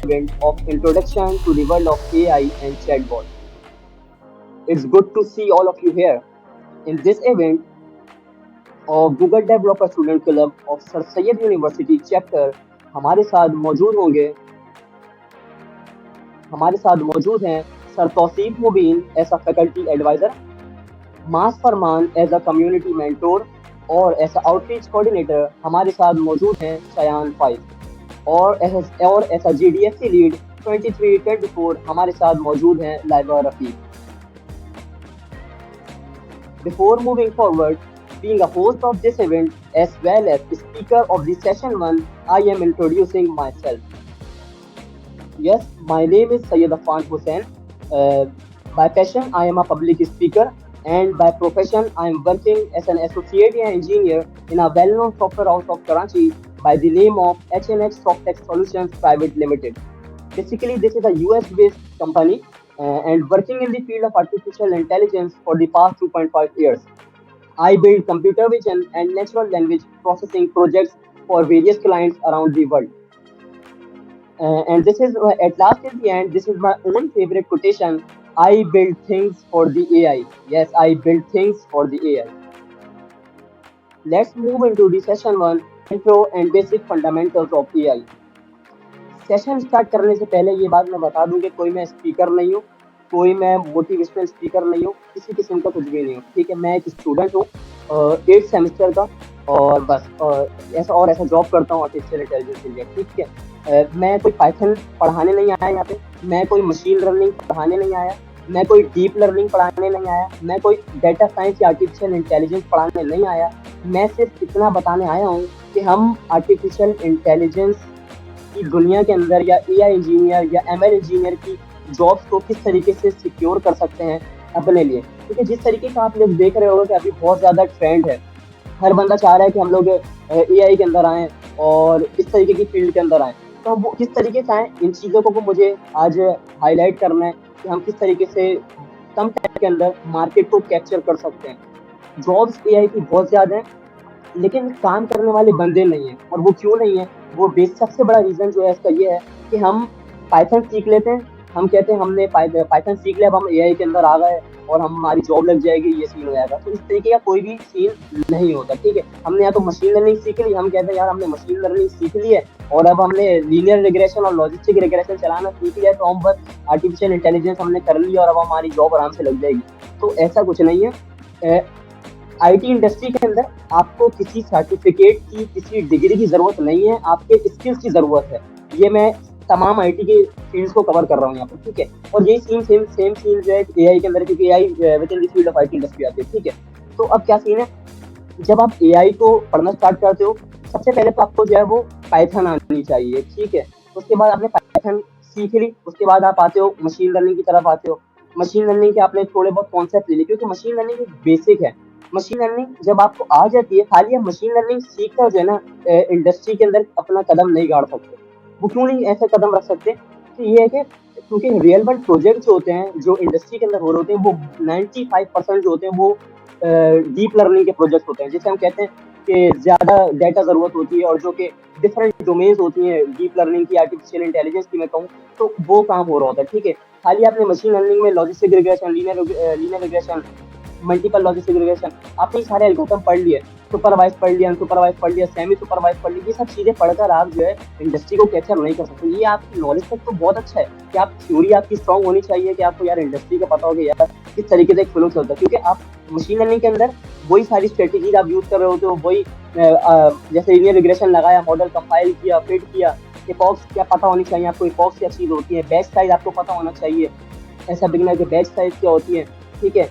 event of Introduction to the World of AI and Chatbot. It's good to see all of you here. In this event of Google Developer Student Club of Sir Syed University chapter, हमारे साथ मौजूद होंगे हमारे साथ मौजूद हैं sir Tauseef Mubeen as a faculty adviser, Mas Farman as a community mentor और as a outreach coordinator हमारे साथ मौजूद हैं शयान फाइज और एज अ जीडीएफसी लीड 23-24 हमारे साथ मौजूद हैं Laiba Rafiq. Before moving forward, being a host of this event as well as speaker of the session 1, I am introducing myself. Yes, my name is Syed Afan Hussain. Uh, by passion, I am a public speaker, and by profession, I am working as an associate engineer in a well-known software house of Karachi by the name of HNH Softtech Solutions Private Limited. Basically, this is a US-based company and working in the field of artificial intelligence for the past 2.5 years. I build computer vision and natural language processing projects for various clients around the world. And this is at last in the end, this is my own favorite quotation. I build things for the AI. Yes, I build things for the AI. Let's move into the session 1, intro and basic fundamentals of AI. Session start करने से पहले ये बात मैं बता दूं कि कोई मैं स्पीकर नहीं हूँ, कोई मैं मोटिवेशनल स्पीकर नहीं हूँ, किसी किस्म का कुछ भी नहीं हूँ। ठीक है, मैं एक स्टूडेंट हूँ 8th सेमेस्टर का और बस ऐसा जॉब करता हूँ आर्टिफिशियल इंटेलिजेंस के लिए। ठीक है, मैं कोई पाइथन पढ़ाने नहीं आया यहाँ पे, मैं कोई मशीन लर्निंग पढ़ाने नहीं आया, मैं कोई डीप लर्निंग पढ़ाने नहीं आया, मैं कोई डेटा साइंस या आर्टिफिशियल इंटेलिजेंस पढ़ाने नहीं आया। मैं सिर्फ इतना बताने आया हूँ कि हम आर्टिफिशियल इंटेलिजेंस की दुनिया के अंदर या एआई इंजीनियर या एमएल इंजीनियर की जॉब्स को किस तरीके से सिक्योर कर सकते हैं अपने लिए। क्योंकि जिस तरीके का आप लोग देख रहे होंगे कि अभी बहुत ज़्यादा ट्रेंड है, हर बंदा चाह रहा है कि हम लोग एआई के अंदर आएँ और इस तरीके की फील्ड के अंदर आएँ। तो वो किस तरीके से आएँ, इन चीज़ों को मुझे आज हाईलाइट करना है कि हम किस तरीके से कम टाइम के अंदर मार्केट को कैप्चर कर सकते हैं। जॉब्स एआई की बहुत ज़्यादा हैं, लेकिन काम करने वाले बंदे नहीं हैं। और वो क्यों नहीं है, वो सबसे बड़ा रीज़न जो है इसका ये है कि हम पाइथन सीख लेते हैं, हम कहते हैं हमने पाइथन सीख लिया, अब हम एआई के अंदर आ गए और हमारी जॉब लग जाएगी, ये सीन हो जाएगा। तो इस तरीके का कोई भी सीन नहीं होता। ठीक है, हमने या तो मशीन लर्निंग सीख ली, हम कहते हैं यार हमने मशीन लर्निंग सीख ली है और अब हमने लीनियर रिग्रेशन और लॉजिस्टिक रिग्रेशन चलाना सीख लिया, तो हम बस आर्टिफिशियल इंटेलिजेंस हमने कर ली और अब हमारी जॉब आराम से लग जाएगी। तो ऐसा कुछ नहीं है। आईटी इंडस्ट्री के अंदर आपको किसी सर्टिफिकेट की, किसी डिग्री की जरूरत नहीं है, आपके स्किल्स की जरूरत है। ये मैं तमाम आईटी के फील्ड्स को कवर कर रहा हूँ यहाँ पर। ठीक है, और यही सेम सीन जो है एआई के अंदर, क्योंकि AI with in the field of IT industry आती है। ठीक है, तो अब क्या सीन है, जब आप एआई को पढ़ना स्टार्ट करते हो, सबसे पहले तो आपको जो है वो पाइथन आनी चाहिए। ठीक है, उसके बाद आपने पाइथन सीख ली, उसके बाद आप आते हो मशीन लर्निंग की तरफ आते हो। मशीन लर्निंग के आपने थोड़े बहुत कॉन्सेप्ट ले लिए, क्योंकि मशीन लर्निंग एक बेसिक है। मशीन लर्निंग जब आपको आ जाती है, खाली आप मशीन लर्निंग सीख कर जो है ना इंडस्ट्री के अंदर अपना कदम नहीं गाड़ सकते। वो क्यों नहीं ऐसे कदम रख सकते, तो ये है कि क्योंकि रियल वर्ल्ड प्रोजेक्ट जो होते हैं, जो इंडस्ट्री के अंदर हो रहे होते हैं, वो 95% जो होते हैं वो डीप लर्निंग के प्रोजेक्ट होते हैं, जिसे हम कहते हैं कि ज़्यादा डेटा ज़रूरत होती है और जो कि डिफरेंट डोमेन्स होती हैं डीप लर्निंग की, आर्टिफिशियल इंटेलिजेंस की मैं कहूँ, तो वो काम हो रहा होता है। ठीक है, खाली आपने मशीन लर्निंग में logistic regression, linear regression, multiple logistic regression, आपने सारे एल्गोरिथम पढ़ लिए, सुपरवाइज पढ़ लिया, अनसुपरवाइज पढ़ लिया, सेमी सुपरवाइज पढ़ लिया, ये सब चीज़ें पढ़कर आप जो है इंडस्ट्री को कैप्चर नहीं कर सकते। ये आपकी नॉलेज तक तो बहुत अच्छा है कि आप थ्योरी आपकी स्ट्रांग होनी चाहिए कि आपको यार इंडस्ट्री का पता होगा यार किस तरीके से एक फ्लो चलता है, क्योंकि आप मशीन लर्निंग के अंदर वही सारी स्ट्रेटेजीज आप यूज कर रहे होते हो, वही जैसे लीनियर रिग्रेशन लगाया, मॉडल कंपाइल किया, फिट किया, इपॉक्स क्या पता होनी चाहिए आपको, इपॉक्स क्या चीज़ होती है, बैच साइज आपको पता होना चाहिए, ऐसा बिगनर के बैच साइज क्या होती है। ठीक है,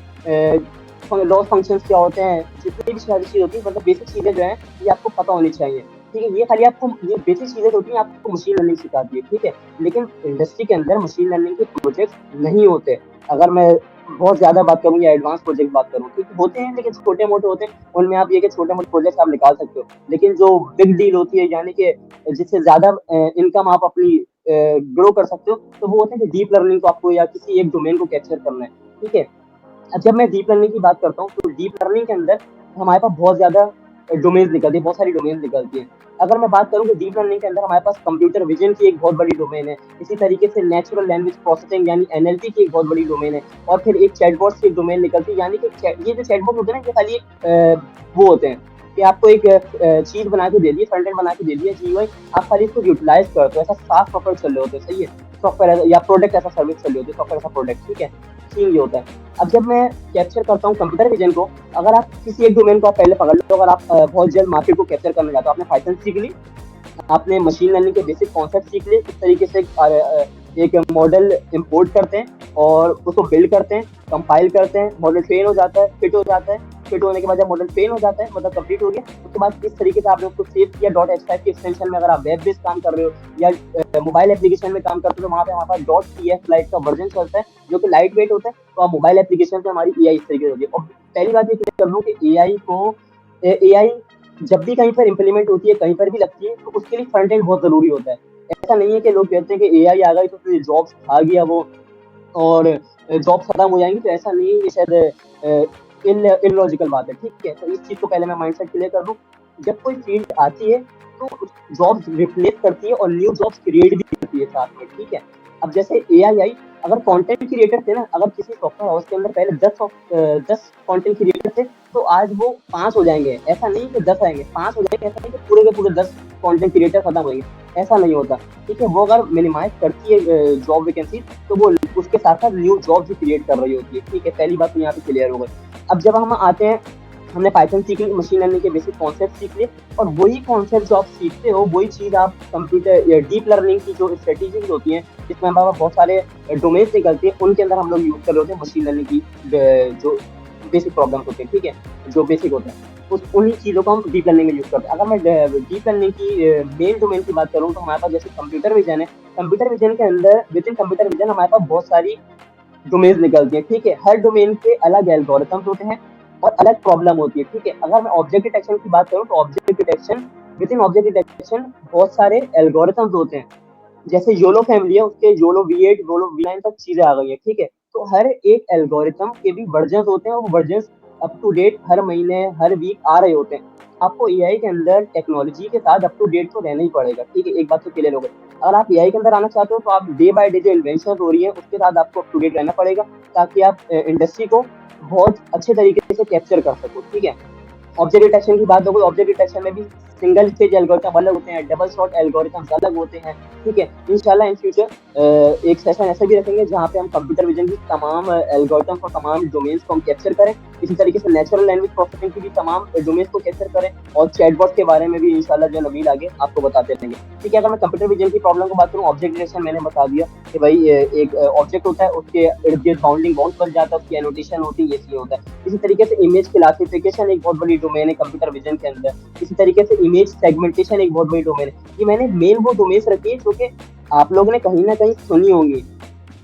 लॉस फंक्शंस क्या होते हैं, जितनी भी सारी चीज़ होती है, मतलब बेसिक चीज़ें जो हैं ये आपको पता होनी चाहिए। ठीक है, ये खाली आपको ये बेसिक चीज़ें होती हैं, आपको मशीन लर्निंग सिखाती है। ठीक है, लेकिन इंडस्ट्री के अंदर मशीन लर्निंग के प्रोजेक्ट नहीं होते। अगर मैं बहुत ज़्यादा बात करूँ या एडवांस प्रोजेक्ट बात करूँ, ठीक होते हैं लेकिन छोटे मोटे होते हैं, उनमें आप ये कि छोटे मोटे प्रोजेक्ट आप निकाल सकते हो। लेकिन जो बिग डील होती है, यानी कि जिससे ज़्यादा इनकम आप अपनी ग्रो कर सकते हो, तो वो होते हैं कि डीप लर्निंग को आपको या किसी एक डोमेन को कैप्चर करना है। ठीक है, जब मैं डीप लर्निंग की बात करता हूँ, तो डीप लर्निंग के अंदर हमारे पास बहुत ज़्यादा डोमेन्स निकलती है, बहुत सारी डोमेन्स निकलती हैं। अगर मैं बात करूँ कि डीप लर्निंग के अंदर हमारे पास कंप्यूटर विज़न की एक बहुत बड़ी डोमेन है। इसी तरीके से नेचुरल लैंग्वेज प्रोसेसिंग यानी एनएलपी की एक बहुत बड़ी डोमेन है, और फिर एक चैटबॉट्स की एक डोमेन निकलती है। यानी कि ये जो चैटबॉट होते हैं ना, ये खाली एक वो होते हैं कि आपको एक चीज़ बना के दे दी है, फ्रंट एंड बना के दे दिया जीयूआई, आप खाली इसको यूटिलाइज़ करते हो। ऐसा साफ सॉफ्टवेयर चल रहे होते हैं, सही है? सॉफ्टवेयर या प्रोडक्ट ऐसा सर्विस चल रही होती है, सॉफ्टवेयर ऐसा प्रोडक्ट, ठीक है? सीन ये होता है। अब जब मैं कैप्चर करता हूँ कंप्यूटर विज़न को, अगर आप किसी एक डोमेन को आप पहले पकड़ लो, अगर आप बहुत जल्द मार्केट को कैप्चर करना चाहते हो, आपने पाइथन सीख ली, आपने मशीन लर्निंग के बेसिक कॉन्सेप्ट सीख लिए, किस तरीके से एक मॉडल इंपोर्ट करते हैं और उसको बिल्ड करते हैं, कंपाइल करते हैं, मॉडल ट्रेन हो जाता है, फिट हो जाता है, फिट होने के बाद जब मॉडल ट्रेन हो जाता है, मतलब कंप्लीट हो गया, उसके बाद किस तरीके से आपने उसको सेव किया .h5 के एक्सटेंशन में। अगर आप वेब बेस्ड काम कर रहे हो या मोबाइल एप्लीकेशन में काम करते हो, तो वहाँ पे हमारे पास .pf का वर्जन चलता है, जो कि लाइट वेट होता है। तो आप मोबाइल एप्लीकेशन पे हमारी एआई इस तरीके से होती है। और पहली बात ये क्लियर कर लूँ कि एआई जब भी कहीं पर इम्प्लीमेंट होती है, कहीं पर भी लगती है, तो उसके लिए फ्रंट एंड बहुत ज़रूरी होता है। ऐसा नहीं है कि लोग कहते हैं कि एआई आ गई तो फिर जॉब्स खा गया वो और जॉब्स खत्म हो जाएंगी, तो ऐसा नहीं है। ये शायद इलॉजिकल बात है, ठीक है? तो इस चीज़ को पहले मैं माइंडसेट क्लियर कर दूँ। जब कोई फील्ड आती है तो जॉब्स रिप्लेस करती है और न्यू जॉब्स क्रिएट भी करती है साथ में, ठीक है? अब जैसे एआई आई, अगर कंटेंट क्रिएटर थे ना, अगर किसी सॉफ्टवेयर हाउस के अंदर पहले 10 कंटेंट क्रिएटर थे, तो आज वो 5 हो जाएंगे। ऐसा नहीं कि 10 आएंगे, 5 हो जाएंगे। ऐसा नहीं कि पूरे के पूरे 10 कंटेंट क्रिएटर खत्म होंगे, ऐसा नहीं होता, ठीक है? वो अगर मिनिमाइज करती है जॉब वैकेंसी, तो वो उसके साथ साथ न्यू जॉब भी क्रिएट कर रही होती है, ठीक है? पहली बात तो यहाँ पे क्लियर हो गई। अब जब हम आते हैं, हमने पाइथन सीख ली, मशीन लर्निंग के बेसिक कॉन्सेप्ट सीख लिए, और वही कॉन्सेप्ट जो आप सीखते हो, वही चीज़ आप कंप्यूटर या डीप लर्निंग की जो स्ट्रेटेजीज होती हैं, जिसमें हमारे पास बहुत सारे डोमेन्स निकलते हैं, उनके अंदर हम लोग यूज़ कर रहे होते हैं मशीन लर्निंग की जो बेसिक प्रॉब्लम्स होते हैं, ठीक है? जो बेसिक होते हैं, उन्हीं चीज़ों को हम डीप लर्निंग में यूज़ करते हैं। अगर मैं डीप लर्निंग की मेन डोमेन की बात करूँ, तो हमारे पास जैसे कंप्यूटर विजन है। कंप्यूटर विजन के अंदर, विद इन कंप्यूटर विजन हमारे पास बहुत सारी डोमेन्स निकलती हैं, ठीक है? हर डोमेन के अलग एल्गोरिथम्स होते हैं और अलग प्रॉब्लम होती है, ठीक है? अगर मैं ऑब्जेक्ट डिटेक्शन की बात करूँ, तो object detection, with in object detection बहुत सारे एल्गोरिथम्स होते हैं। जैसे योलो फैमिली है, उसके योलो V8, योलो V9 तक चीज़ें आ गई हैं, ठीक है? तो हर एक एल्गोरिथम के भी वर्जन्स होते हैं, और वो वर्जन्स अप टू डेट हर महीने, हर वीक आ रहे होते हैं। आपको एआई के अंदर टेक्नोलॉजी के साथ अप टू डेट तो रहना ही पड़ेगा, ठीक है? एक बात तो क्लियर हो गई। अगर आप एआई के अंदर आना चाहते हो, तो आप डे बाय डे जो इन्वेंशन हो रही है, उसके साथ आपको अप टू डेट रहना पड़ेगा, ताकि आप इंडस्ट्री को बहुत अच्छे तरीके से कैप्चर कर सको, ठीक है? ऑब्जेक्ट डिटेक्शन की बात हो गई, ऑब्जेक्ट डिटेक्शन में भी सिंगल स्टेज एल्गोरिथम अलग होते हैं, डबल शॉट एल्गोरिथम्स अलग होते हैं, ठीक है? इंशाल्लाह इन फ्यूचर एक सेशन ऐसा भी रखेंगे जहाँ पे हम कंप्यूटर विजन की तमाम एल्गोरिथम्स और तमाम डोमेन्स को हम कैप्चर करें। इसी तरीके से नेचुरल लैंग्वेज प्रोसेसिंग की भी तमाम डोमेन्स को कैप्चर करें, और चैटबॉट के बारे में भी इंशाल्लाह जो नवीन आगे आपको बताते रहेंगे, ठीक है? अगर मैं कंप्यूटर विजन की प्रॉब्लम की बात करूँ, ऑब्जेक्ट डिटेक्शन मैंने बता दिया कि भाई एक ऑब्जेक्ट होता है, उसके इर्द-गिर्द बाउंडिंग बाउंस बन जाता है, उसकी एनोटेशन होती है, ये चीज़ होता है। इसी तरीके से इमेज क्लासिफिकेशन एक बहुत बड़ी डोमेन है कंप्यूटर विजन के अंदर। इसी तरीके से इमेज सेगमेंटेशन एक बहुत बड़ी डोमेन है। ये मैंने मेन वो डोमेन्स रखी है जो कि आप लोगों ने कहीं न कहीं सुनी होंगी,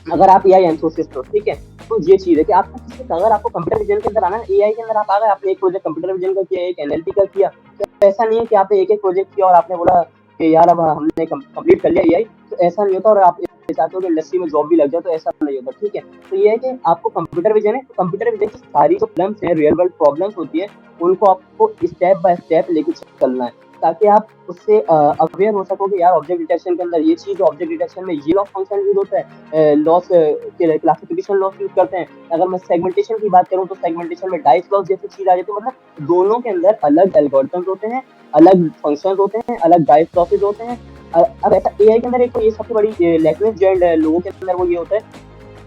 अगर आप एआई एंथुसिस्ट हो, ठीक है? तो ये चीज़ है कि आपको अगर आपको कंप्यूटर विजन के अंदर आना है, एआई के अंदर आप आ गए, आपने एक प्रोजेक्ट कंप्यूटर विजन का किया, एक एनएलपी का किया, तो ऐसा नहीं है कि आपने एक-एक प्रोजेक्ट किया और आपने बोला कि यार अब हमने कंप्लीट कर लिया एआई, तो ऐसा नहीं होता। और आप ये चाहते हो कि इंडस्ट्री में जॉब भी लग जाए, तो ऐसा नहीं होता, ठीक है? तो ये है कि आपको कंप्यूटर विजन है, तो कंप्यूटर विजन की सारी जो प्रॉब्लम्स हैं, रियल वर्ल्ड प्रॉब्लम्स होती है, उनको आपको स्टेप बाय स्टेप लेके चलना है, ताकि आप उससे अवेयर हो सको कि यार ऑब्जेक्ट डिटेक्शन के अंदर ये चीज़, ऑब्जेक्ट डिटेक्शन में ये लॉस फंक्शन यूज़ होता है, लॉस क्लासिफिकेशन लॉस यूज़ करते हैं। अगर मैं सेगमेंटेशन की बात करूँ, तो सेगमेंटेशन में डाइस लॉस जैसी चीज़ आ जाती है। मतलब दोनों के अंदर अलग एल्गोरिथम्स होते हैं, अलग फंक्शंस होते हैं, अलग डाइस लॉसेस होते हैं। अब ऐसा एआई के अंदर एक तो ये सबसे बड़ी लैंग्वेज जो लोगों के अंदर वो ये होता है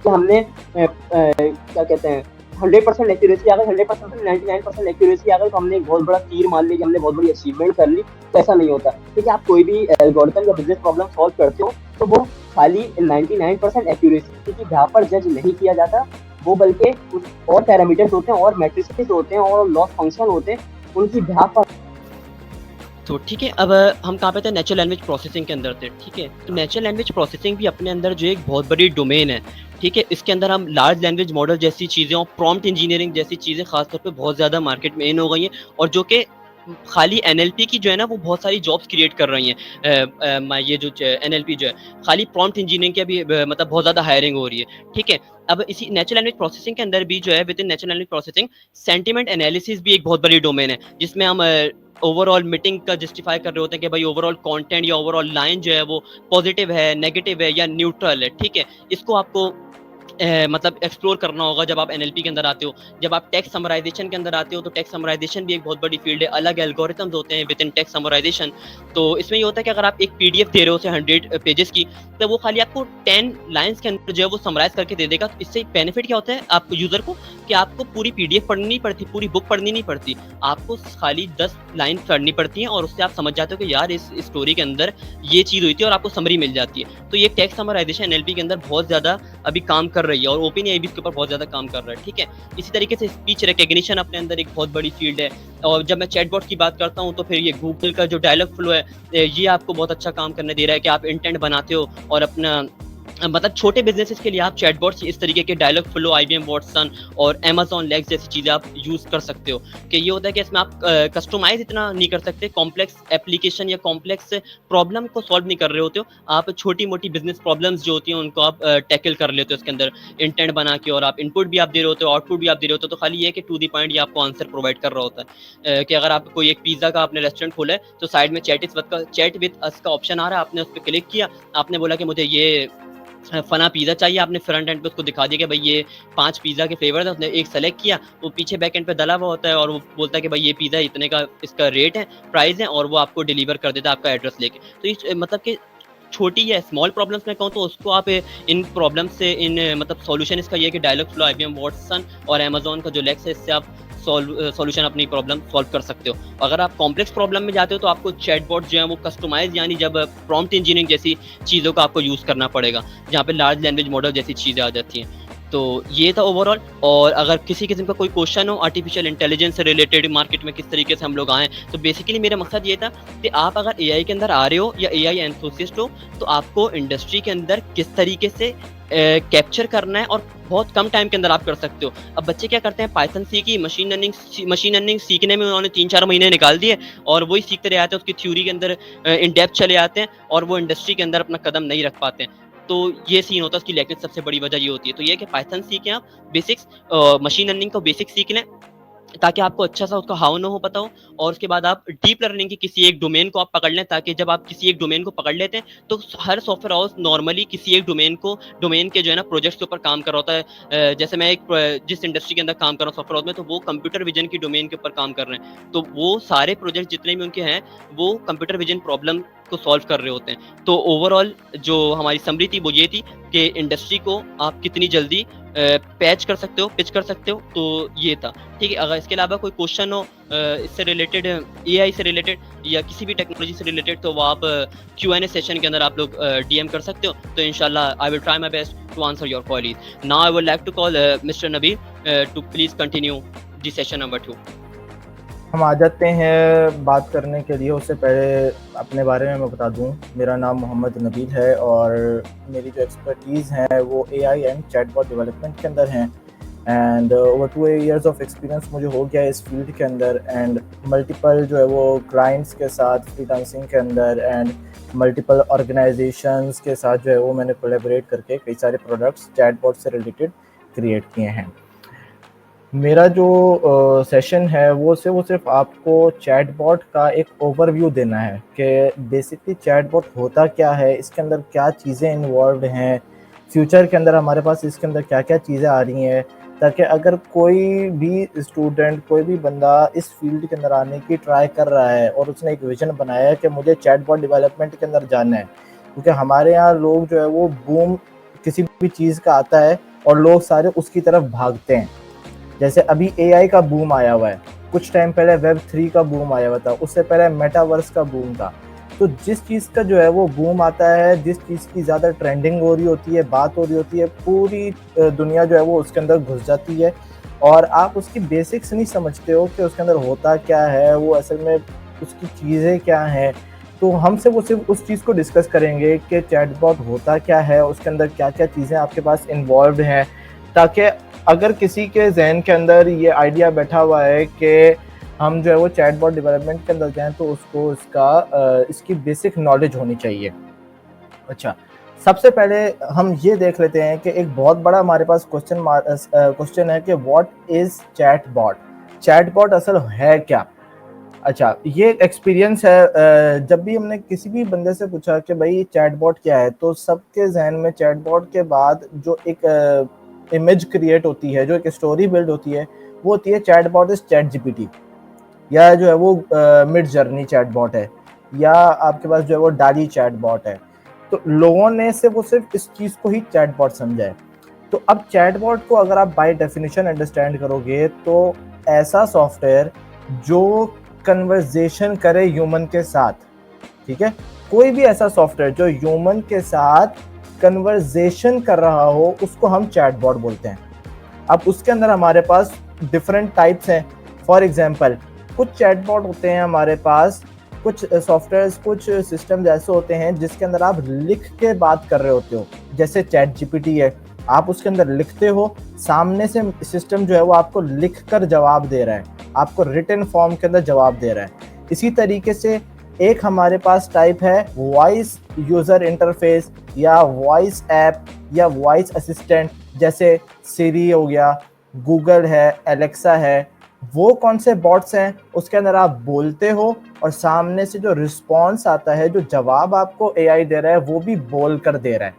कि हमने क्या कहते हैं, 100% एक्यूरेसी आ गई, 100% 99% एक्यूरेसी आ गई, तो हमने एक बहुत बड़ा तीर मान लिया कि हमने बहुत बड़ी अचीवमेंट कर ली। तो ऐसा नहीं होता, ठीक है? आप कोई भी एल्गोरिथम या बिजनेस प्रॉब्लम सॉल्व करते हो, तो वो खाली 99% एक्यूरेसी की बिहाफ पर जज नहीं किया जाता, वो बल्कि कुछ और पैरामीटर्स होते हैं, और मैट्रिसेस होते हैं, और लॉस फंक्शन होते हैं, उनकी बिहाफ पर। तो ठीक है, अब हम कहाँ पे थे? नेचुरल लैंग्वेज प्रोसेसिंग के अंदर थे, ठीक है? तो नेचुरल लैंग्वेज प्रोसेसिंग भी अपने अंदर जो एक बहुत बड़ी डोमेन है, ठीक है? इसके अंदर हम लार्ज लैंग्वेज मॉडल जैसी चीज़ें और प्रॉम्प्ट इंजीनियरिंग जैसी चीज़ें खासतौर पे बहुत ज़्यादा मार्केट में इन हो गई हैं, और जो कि खाली एनएलपी की जो है ना वो बहुत सारी जॉब्स क्रिएट कर रही हैं। ये जो एनएलपी जो है खाली प्रॉम्प्ट इंजीनियरिंग की अभी मतलब बहुत ज़्यादा हायरिंग हो रही है, ठीक है। अब इसी नेचुरल लैंग्वेज प्रोसेसिंग के अंदर भी जो है with in natural language processing sentiment analysis भी एक बहुत बड़ी डोमेन है, जिसमें हम ओवरऑल मीटिंग का जस्टिफाई कर रहे होते हैं कि भाई ओवरऑल कंटेंट या ओवरऑल लाइन जो है वो पॉजिटिव है, नेगेटिव है या न्यूट्रल है, ठीक है। इसको आपको मतलब एक्सप्लोर करना होगा जब आप एनएलपी के अंदर आते हो। जब आप टेक्स्ट समराइजेशन के अंदर आते हो तो टेक्स्ट समराइजेशन भी एक बहुत बड़ी फील्ड है, अलग एल्गोरिथम्स होते हैं विद इन टेक्स्ट समराइजेशन। तो इसमें ये होता है कि अगर आप एक पीडीएफ दे रहे हो 100 पेजेस की, तो वो खाली आपको 10 लाइंस के अंदर जो है वो समराइज करके दे देगा। तो इससे बेनिफिट क्या होता है आपको यूजर को, कि आपको पूरी पीडीएफ पढ़नी नहीं पड़ती, पूरी बुक पढ़नी नहीं पड़ती, आपको खाली 10 लाइन पढ़नी पड़ती हैं और उससे आप समझ जाते हो कि यार इस स्टोरी के अंदर ये चीज़ हुई थी, और आपको समरी मिल जाती है। तो ये टेक्स्ट समराइजेशन एनएलपी के अंदर बहुत ज़्यादा अभी काम कर रही है, और ओपनएआई भी इसके ऊपर बहुत ज़्यादा काम कर रहा है, ठीक है। इसी तरीके से स्पीच रिकग्निशन अपने अंदर एक बहुत बड़ी फील्ड है। और जब मैं चैटबॉट की बात करता हूँ तो फिर ये गूगल का जो डायलॉग फ्लो है, ये आपको बहुत अच्छा काम करने दे रहा है कि आप इंटेंट बनाते हो और अपना मतलब छोटे बिजनेसेस के लिए आप चैटबॉट्स इस तरीके के डायलॉग फ्लो, आईबीएम वॉटसन और अमेज़न लेक्स जैसी चीज़ें आप यूज़ कर सकते हो। कि ये होता है कि इसमें आप कस्टमाइज़ इतना नहीं कर सकते, कॉम्प्लेक्स एप्लीकेशन या कॉम्प्लेक्स प्रॉब्लम को सॉल्व नहीं कर रहे होते हो, आप छोटी-मोटी बिज़नेस प्रॉब्लम्स जो होती हैं उनको आप टैकल कर लेते हो इसके अंदर इंटेंट बना के, और आप इनपुट भी आप दे रहे होते हो, आउटपुट भी आप दे रहे होते हो। तो खाली ये है कि टू द पॉइंट ये आपको आंसर प्रोवाइड कर रहा होता है। कि अगर आप कोई एक पिज़्ज़ा का आपने रेस्टोरेंट खोला है तो साइड में चैट विद अस का ऑप्शन आ रहा है, आपने उस पे क्लिक किया, आपने बोला कि मुझे ये फना पिज़्ज़ा चाहिए, आपने फ्रंट एंड पे उसको दिखा दिया कि भाई ये 5 पिज़्ज़ा के फ्लेवर है, उसने एक सेलेक्ट किया, वो पीछे बैक एंड पे डला हुआ होता है और वो बोलता है कि भाई ये पिज़्ज़ा इतने का इसका रेट है, प्राइस है, और वो आपको डिलीवर कर देता है आपका एड्रेस लेके। तो इस मतलब कि छोटी या स्मॉल प्रॉब्लम्स मैं कहूँ तो उसको आप इन प्रॉब्लम्स से मतलब सॉल्यूशन इसका ये है कि डायलॉग फ्लो, आईबीएम वॉटसन और अमेज़न का जो लेक्स है, इससे आप सॉल्यूशन अपनी प्रॉब्लम सॉल्व कर सकते हो। अगर आप कॉम्प्लेक्स प्रॉब्लम में जाते हो तो आपको चैटबॉट जो है वो कस्टमाइज, यानी जब प्रॉम्प्ट इंजीनियरिंग जैसी चीज़ों का आपको यूज़ करना पड़ेगा, जहाँ पे लार्ज लैंग्वेज मॉडल जैसी चीज़ें आ जाती हैं। तो ये था ओवरऑल। और अगर किसी किस्म का कोई क्वेश्चन हो आर्टिफिशियल इंटेलिजेंस से रिलेटेड, मार्केट में किस तरीके से हम लोग आएँ, तो बेसिकली मेरा मकसद ये था कि आप अगर एआई के अंदर आ रहे हो या एआई एंथुसिस्ट हो, तो आपको इंडस्ट्री के अंदर किस तरीके से कैप्चर करना है, और बहुत कम टाइम के अंदर आप कर सकते हो। अब बच्चे क्या करते हैं, पाइथन सीखी, मशीन लर्निंग सीखने में उन्होंने 3-4 महीने निकाल दिए और वही सीखते रह जाते हैं, उसकी थ्योरी के अंदर इन डेप्थ चले जाते हैं और वो इंडस्ट्री के अंदर अपना कदम नहीं रख पाते हैं। तो ये सीन होता है, उसकी लैंग्वेज सबसे बड़ी वजह ये होती है। तो ये है कि पाइथन सीखें आप, बेसिक्स मशीन लर्निंग का बेसिक सीख लें, ताकि आपको अच्छा सा उसका हाउ ना हो पता हो, और उसके बाद आप डीप लर्निंग की किसी एक डोमेन को आप पकड़ लें, ताकि जब आप किसी एक डोमेन को पकड़ लेते हैं तो हर सॉफ्टवेयर हाउस नॉर्मली किसी एक डोमेन के जो है ना प्रोजेक्ट्स के ऊपर काम कर रहा होता है। जैसे मैं जिस इंडस्ट्री के अंदर काम कर रहा हूँ सॉफ्टवेयर हाउस में, तो वो कंप्यूटर विजन की डोमेन के ऊपर काम कर रहे हैं। तो वो सारे प्रोजेक्ट जितने भी उनके हैं वो कंप्यूटर विजन प्रॉब्लम को सॉल्व कर रहे होते हैं। तो ओवरऑल जो हमारी समरी थी वो ये थी कि इंडस्ट्री को आप कितनी जल्दी पैच कर सकते हो, पिच कर सकते हो। तो ये था, ठीक है। अगर इसके अलावा कोई क्वेश्चन हो इससे रिलेटेड, एआई से रिलेटेड या किसी भी टेक्नोलॉजी से रिलेटेड, तो वो आप क्यू&ए सेशन के अंदर आप लोग डीएम कर सकते हो। तो इंशाल्लाह I will try my best to answer your queries. Now I would like to call Mister Nabeel to please continue the session number 2। हम आ जाते हैं बात करने के लिए। उससे पहले अपने बारे में मैं बता दूं, मेरा नाम मोहम्मद नबील है और मेरी जो एक्सपर्टीज़ है वो एआई एंड चैटबॉट डेवलपमेंट के अंदर हैं। And over 2 years of experience मुझे हो गया इस फील्ड के अंदर, एंड मल्टीपल जो है वो क्लाइंट्स के साथ फ्रीलांसिंग के अंदर एंड मल्टीपल ऑर्गेनाइजेशंस के साथ जो है वो मैंने कोलैबोरेट करके कई सारे प्रोडक्ट्स चैटबॉट से रिलेटेड क्रिएट किए हैं। मेरा जो सेशन है वो सिर्फ आपको चैटबॉट का एक ओवरव्यू देना है कि बेसिकली चैटबॉट होता क्या है, इसके अंदर क्या चीज़ें इन्वॉल्व हैं, फ्यूचर के अंदर हमारे पास इसके अंदर क्या क्या चीज़ें आ रही हैं, ताकि अगर कोई भी स्टूडेंट, कोई भी बंदा इस फील्ड के अंदर आने की ट्राई कर रहा है और उसने एक विजन बनाया है कि मुझे चैटबॉट डेवलपमेंट के अंदर जाना है, क्योंकि हमारे यहाँ लोग जो है वो बूम किसी भी चीज़ का आता है और लोग सारे उसकी तरफ भागते हैं। जैसे अभी एआई का बूम आया हुआ है, कुछ टाइम पहले वेब 3 का बूम आया हुआ था, उससे पहले मेटावर्स का बूम था। तो जिस चीज़ का जो है वो बूम आता है, जिस चीज़ की ज़्यादा ट्रेंडिंग हो रही होती है, बात हो रही होती है, पूरी दुनिया जो है वो उसके अंदर घुस जाती है और आप उसकी बेसिक्स नहीं समझते हो कि उसके अंदर होता क्या है, वो असल में उसकी चीज़ें क्या हैं। तो हमसे वो सिर्फ उस चीज़ को डिस्कस करेंगे कि चैटबॉट होता क्या है, उसके अंदर क्या क्या चीज़ें आपके पास इन्वॉल्व हैं, ताकि अगर किसी के जहन के अंदर ये आइडिया बैठा हुआ है कि हम जो है वो चैटबॉट डेवलपमेंट के अंदर जाएं तो उसको इसकी बेसिक नॉलेज होनी चाहिए। अच्छा, सबसे पहले हम ये देख लेते हैं कि एक बहुत बड़ा हमारे पास क्वेश्चन है कि व्हाट इज चैटबॉट। चैटबॉट असल है क्या? अच्छा, ये एक्सपीरियंस है, जब भी हमने किसी भी बंदे से पूछा कि भाई चैटबॉट क्या है, तो सबके जहन में चैटबॉट के बाद जो एक इमेज क्रिएट होती है, जो एक स्टोरी बिल्ड होती है, वो होती है चैटबॉट इज चैट जीपीटी, या जो है वो मिड जर्नी चैटबॉट है, या आपके पास जो है वो डाली चैटबॉट है। तो लोगों ने सिर्फ इस चीज़ को ही चैटबॉट समझा है। तो अब चैटबॉट को अगर आप बाय डेफिनेशन अंडरस्टैंड करोगे तो ऐसा सॉफ्टवेयर जो कन्वर्सेशन करे ह्यूमन के साथ, ठीक है, कोई भी ऐसा सॉफ्टवेयर जो ह्यूमन के साथ कन्वर्सेशन कर रहा हो उसको हम चैटबॉट बोलते हैं। अब उसके अंदर हमारे पास डिफरेंट टाइप्स हैं। फॉर एग्जांपल, कुछ चैटबॉट होते हैं हमारे पास, कुछ सॉफ्टवेयर्स, कुछ सिस्टम्स ऐसे होते हैं जिसके अंदर आप लिख के बात कर रहे होते हो, जैसे चैट जीपीटी है, आप उसके अंदर लिखते हो, सामने से सिस्टम जो है वो आपको लिख कर जवाब दे रहा है, आपको रिटन फॉर्म के अंदर जवाब दे रहा है। इसी तरीके से एक हमारे पास टाइप है वॉइस यूज़र इंटरफेस, या वॉइस ऐप, या वॉइस असिस्टेंट, जैसे सिरी हो गया, गूगल है, एलेक्सा है। वो कौन से बॉट्स हैं? उसके अंदर आप बोलते हो और सामने से जो रिस्पॉन्स आता है, जो जवाब आपको एआई दे रहा है, वो भी बोल कर दे रहा है,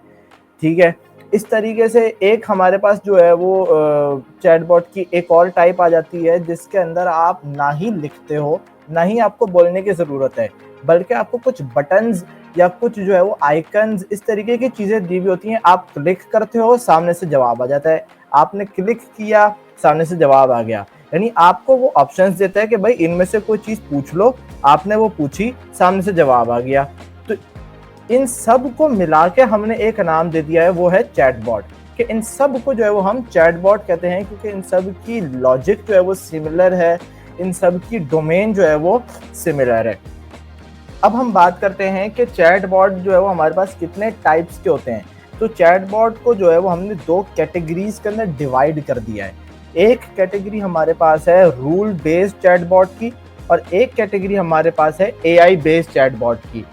ठीक है। इस तरीके से एक हमारे पास जो है वो चैटबॉट की एक और टाइप आ जाती है जिसके अंदर आप ना ही लिखते हो, ना ही आपको बोलने की ज़रूरत है, बल्कि आपको कुछ बटन्स या कुछ जो है वो आइकन्स, इस तरीके की चीज़ें दी हुई होती हैं। आप क्लिक करते हो, सामने से जवाब आ जाता है, आपने क्लिक किया, सामने से जवाब आ गया। यानी आपको वो ऑप्शंस देता है कि भाई इनमें से कोई चीज़ पूछ लो, आपने वो पूछी, सामने से जवाब आ गया। तो इन सब को मिला के हमने एक नाम दे दिया है, वो है चैटबॉट। कि इन सब को जो है वो हम चैटबॉट कहते हैं क्योंकि इन सब की लॉजिक जो है वो सिमिलर है, इन सब की डोमेन जो है वो सिमिलर है। अब हम बात करते हैं कि चैटबॉट जो है वो हमारे पास कितने टाइप्स के होते हैं। तो चैटबॉट को जो है वो हमने दो कैटेगरीज के अंदर डिवाइड कर दिया है। एक कैटेगरी हमारे पास है रूल बेस्ड चैटबॉट की, और एक कैटेगरी हमारे पास है एआई बेस्ड चैटबॉट की।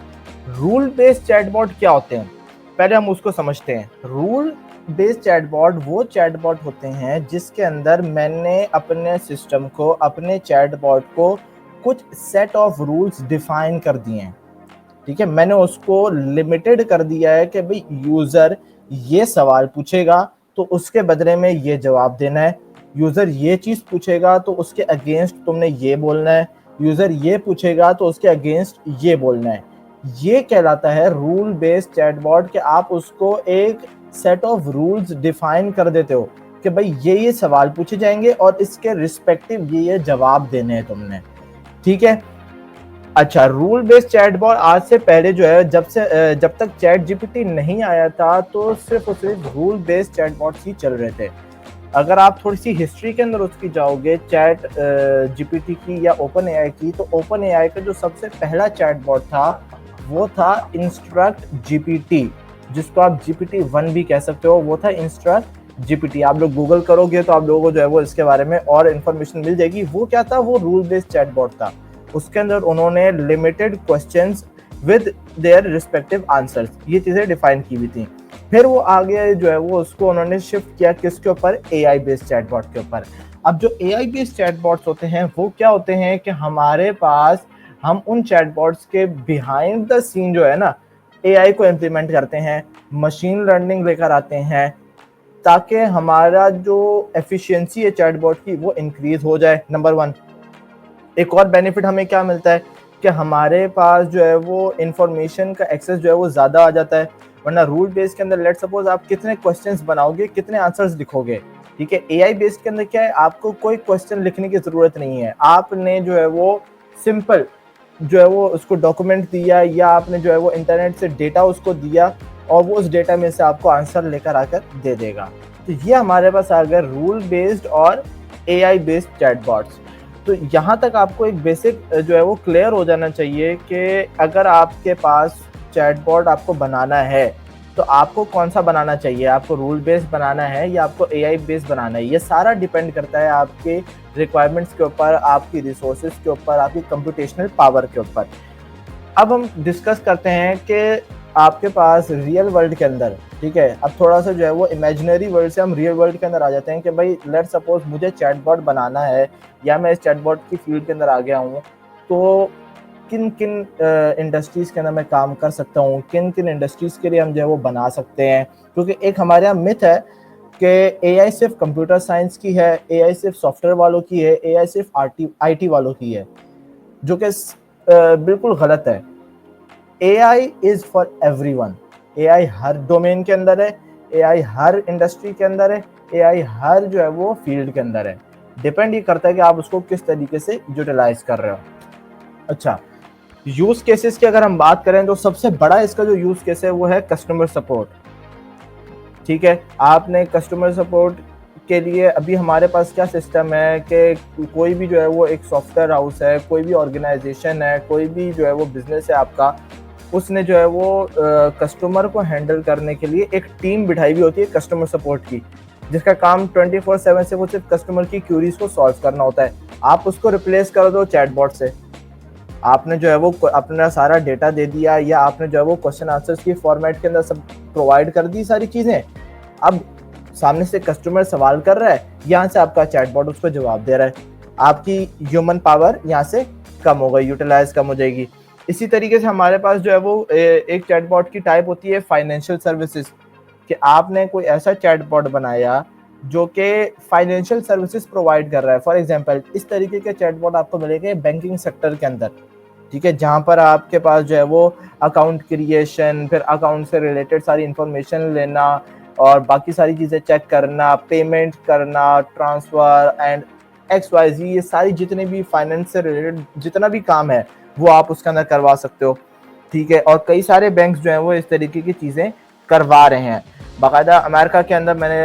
रूल बेस्ड चैटबॉट क्या होते हैं, पहले हम उसको समझते हैं। रूल बेस्ड चैटबॉट वो चैटबॉट होते हैं जिसके अंदर मैंने अपने सिस्टम को, अपने चैटबॉट को कुछ सेट ऑफ रूल्स डिफाइन कर दिए हैं, ठीक है। मैंने उसको लिमिटेड कर दिया है कि भाई यूज़र ये सवाल पूछेगा तो उसके बदले में ये जवाब देना है, यूज़र ये चीज़ पूछेगा तो उसके अगेंस्ट तुमने ये बोलना है, यूज़र ये पूछेगा तो उसके अगेंस्ट ये बोलना है। ये कहलाता है रूल बेस्ड चैटबॉट, कि आप उसको एक सेट ऑफ रूल्स डिफाइन कर देते हो कि भाई ये सवाल पूछे जाएंगे और इसके रिस्पेक्टिव ये जवाब देने हैं तुमने, ठीक है। अच्छा, रूल बेस्ड चैटबॉट आज से पहले जो है जब तक चैट जीपीटी नहीं आया था तो सिर्फ और सिर्फ रूल बेस्ड चैटबॉट्स ही चल रहे थे। अगर आप थोड़ी सी हिस्ट्री के अंदर उसकी जाओगे चैट जीपीटी की या ओपन एआई की, तो ओपन एआई का जो सबसे पहला चैटबॉट था वो था इंस्ट्रक्ट जीपीटी, जिसको आप जीपीटी 1 भी कह सकते हो। वो था इंस्ट्रक्ट जीपीटी। आप लोग गूगल करोगे तो आप लोगों को जो है वो इसके बारे में और इन्फॉर्मेशन मिल जाएगी। वो क्या था? वो रूल बेस्ड चैटबॉट था। उसके अंदर उन्होंने limited questions with their respective answers, ये चीज़ें डिफाइन की हुई थी। फिर वो आगे जो है वो उसको उन्होंने शिफ्ट किया किसके ऊपर? एआई बेस्ड चैटबॉट के ऊपर। अब जो एआई बेस्ड चैटबॉट्स होते हैं वो क्या होते हैं कि हमारे पास, हम उन चैटबॉट्स के बिहाइंड द सीन जो है ना एआई को इम्प्लीमेंट करते हैं, मशीन लर्निंग लेकर आते हैं ताकि हमारा जो एफिशिएंसी है चैटबॉट की वो इंक्रीज हो जाए, नंबर 1। एक और बेनिफिट हमें क्या मिलता है कि हमारे पास जो है वो इंफॉर्मेशन का एक्सेस जो है वो ज़्यादा आ जाता है। वरना रूल बेस्ड के अंदर लेट सपोज आप कितने क्वेश्चंस बनाओगे, कितने आंसर्स लिखोगे, ठीक है। एआई बेस्ड के अंदर क्या है, आपको कोई क्वेश्चन लिखने की ज़रूरत नहीं है। आपने जो है वो सिंपल जो है वो उसको डॉक्यूमेंट दिया, या आपने जो है वो इंटरनेट से डेटा उसको दिया और वो उस डेटा में से आपको आंसर लेकर आकर दे देगा। तो ये हमारे पास आ गया रूल बेस्ड और एआई बेस्ड चैटबॉट्स। तो यहाँ तक आपको एक बेसिक जो है वो क्लियर हो जाना चाहिए कि अगर आपके पास चैटबॉट आपको बनाना है तो आपको कौन सा बनाना चाहिए, आपको रूल बेस्ड बनाना है या आपको एआई बेस्ड बनाना है, ये सारा डिपेंड करता है आपके रिक्वायरमेंट्स के ऊपर, आपकी रिसोर्सेज के ऊपर, आपकी कंप्यूटेशनल पावर के ऊपर। अब हम डिस्कस करते हैं कि आपके पास रियल वर्ल्ड के अंदर, ठीक है, अब थोड़ा सा जो है वो इमेजिनरी वर्ल्ड से हम रियल वर्ल्ड के अंदर आ जाते हैं कि भाई लेट्स सपोज मुझे चैटबॉट बनाना है या मैं इस चैटबॉट की फील्ड के अंदर आ गया हूँ, तो किन किन इंडस्ट्रीज़ के अंदर मैं काम कर सकता हूँ, किन किन इंडस्ट्रीज़ के लिए हम जो है वो बना सकते हैं। क्योंकि एक हमारे यहाँ मिथ है कि एआई सिर्फ कंप्यूटर साइंस की है, एआई सिर्फ सॉफ्टवेयर वालों की है, एआई सिर्फ आईटी वालों की है, जो कि बिल्कुल गलत है। AI is for everyone. AI her domain के अंदर है, एआई हर इंडस्ट्री के अंदर है, एआई हर जो है वो फील्ड के अंदर है। डिपेंड ये करता है कि आप उसको किस तरीके से यूटिलाइज कर रहे हो। अच्छा, यूज केसेस की अगर हम बात करें तो सबसे बड़ा इसका जो यूज केस है वो है कस्टमर सपोर्ट। ठीक है, आपने कस्टमर सपोर्ट के लिए अभी हमारे पास क्या सिस्टम है कि कोई भी जो है वो एक सॉफ्टवेयर हाउस है, कोई भी ऑर्गेनाइजेशन है, कोई भी जो है वो बिजनेस है आपका, उसने जो है वो कस्टमर को हैंडल करने के लिए एक टीम बिठाई हुई होती है कस्टमर सपोर्ट की, जिसका काम 24/7 से वो सिर्फ कस्टमर की क्यूरीज को सॉल्व करना होता है। आप उसको रिप्लेस कर दो चैटबॉट से। आपने जो है वो अपना सारा डेटा दे दिया या आपने जो है वो क्वेश्चन आंसर्स की फॉर्मेट के अंदर सब प्रोवाइड कर दी सारी चीज़ें, अब सामने से कस्टमर सवाल कर रहा है, यहाँ से आपका चैटबॉट उसको जवाब दे रहा है। आपकी ह्यूमन पावर यहाँ से कम हो गई, यूटिलाइज कम हो जाएगी। इसी तरीके से हमारे पास जो है वो एक चैटबॉट की टाइप होती है फाइनेंशियल सर्विसेज, कि आपने कोई ऐसा चैटबॉट बनाया जो कि फाइनेंशियल सर्विसेज प्रोवाइड कर रहा है। फॉर एग्जांपल इस तरीके के चैटबॉट आपको मिलेंगे बैंकिंग सेक्टर के अंदर, ठीक है, जहाँ पर आपके पास जो है वो अकाउंट क्रिएशन, फिर अकाउंट से रिलेटेड सारी इंफॉर्मेशन लेना और बाकी सारी चीज़ें चेक करना, पेमेंट करना, ट्रांसफ़र एंड XYZ, ये सारी जितने भी फाइनेंस से रिलेटेड जितना भी काम है वो आप उसके अंदर करवा सकते हो। ठीक है, और कई सारे बैंक्स जो हैं वो इस तरीके की चीज़ें करवा रहे हैं। बाकायदा अमेरिका के अंदर मैंने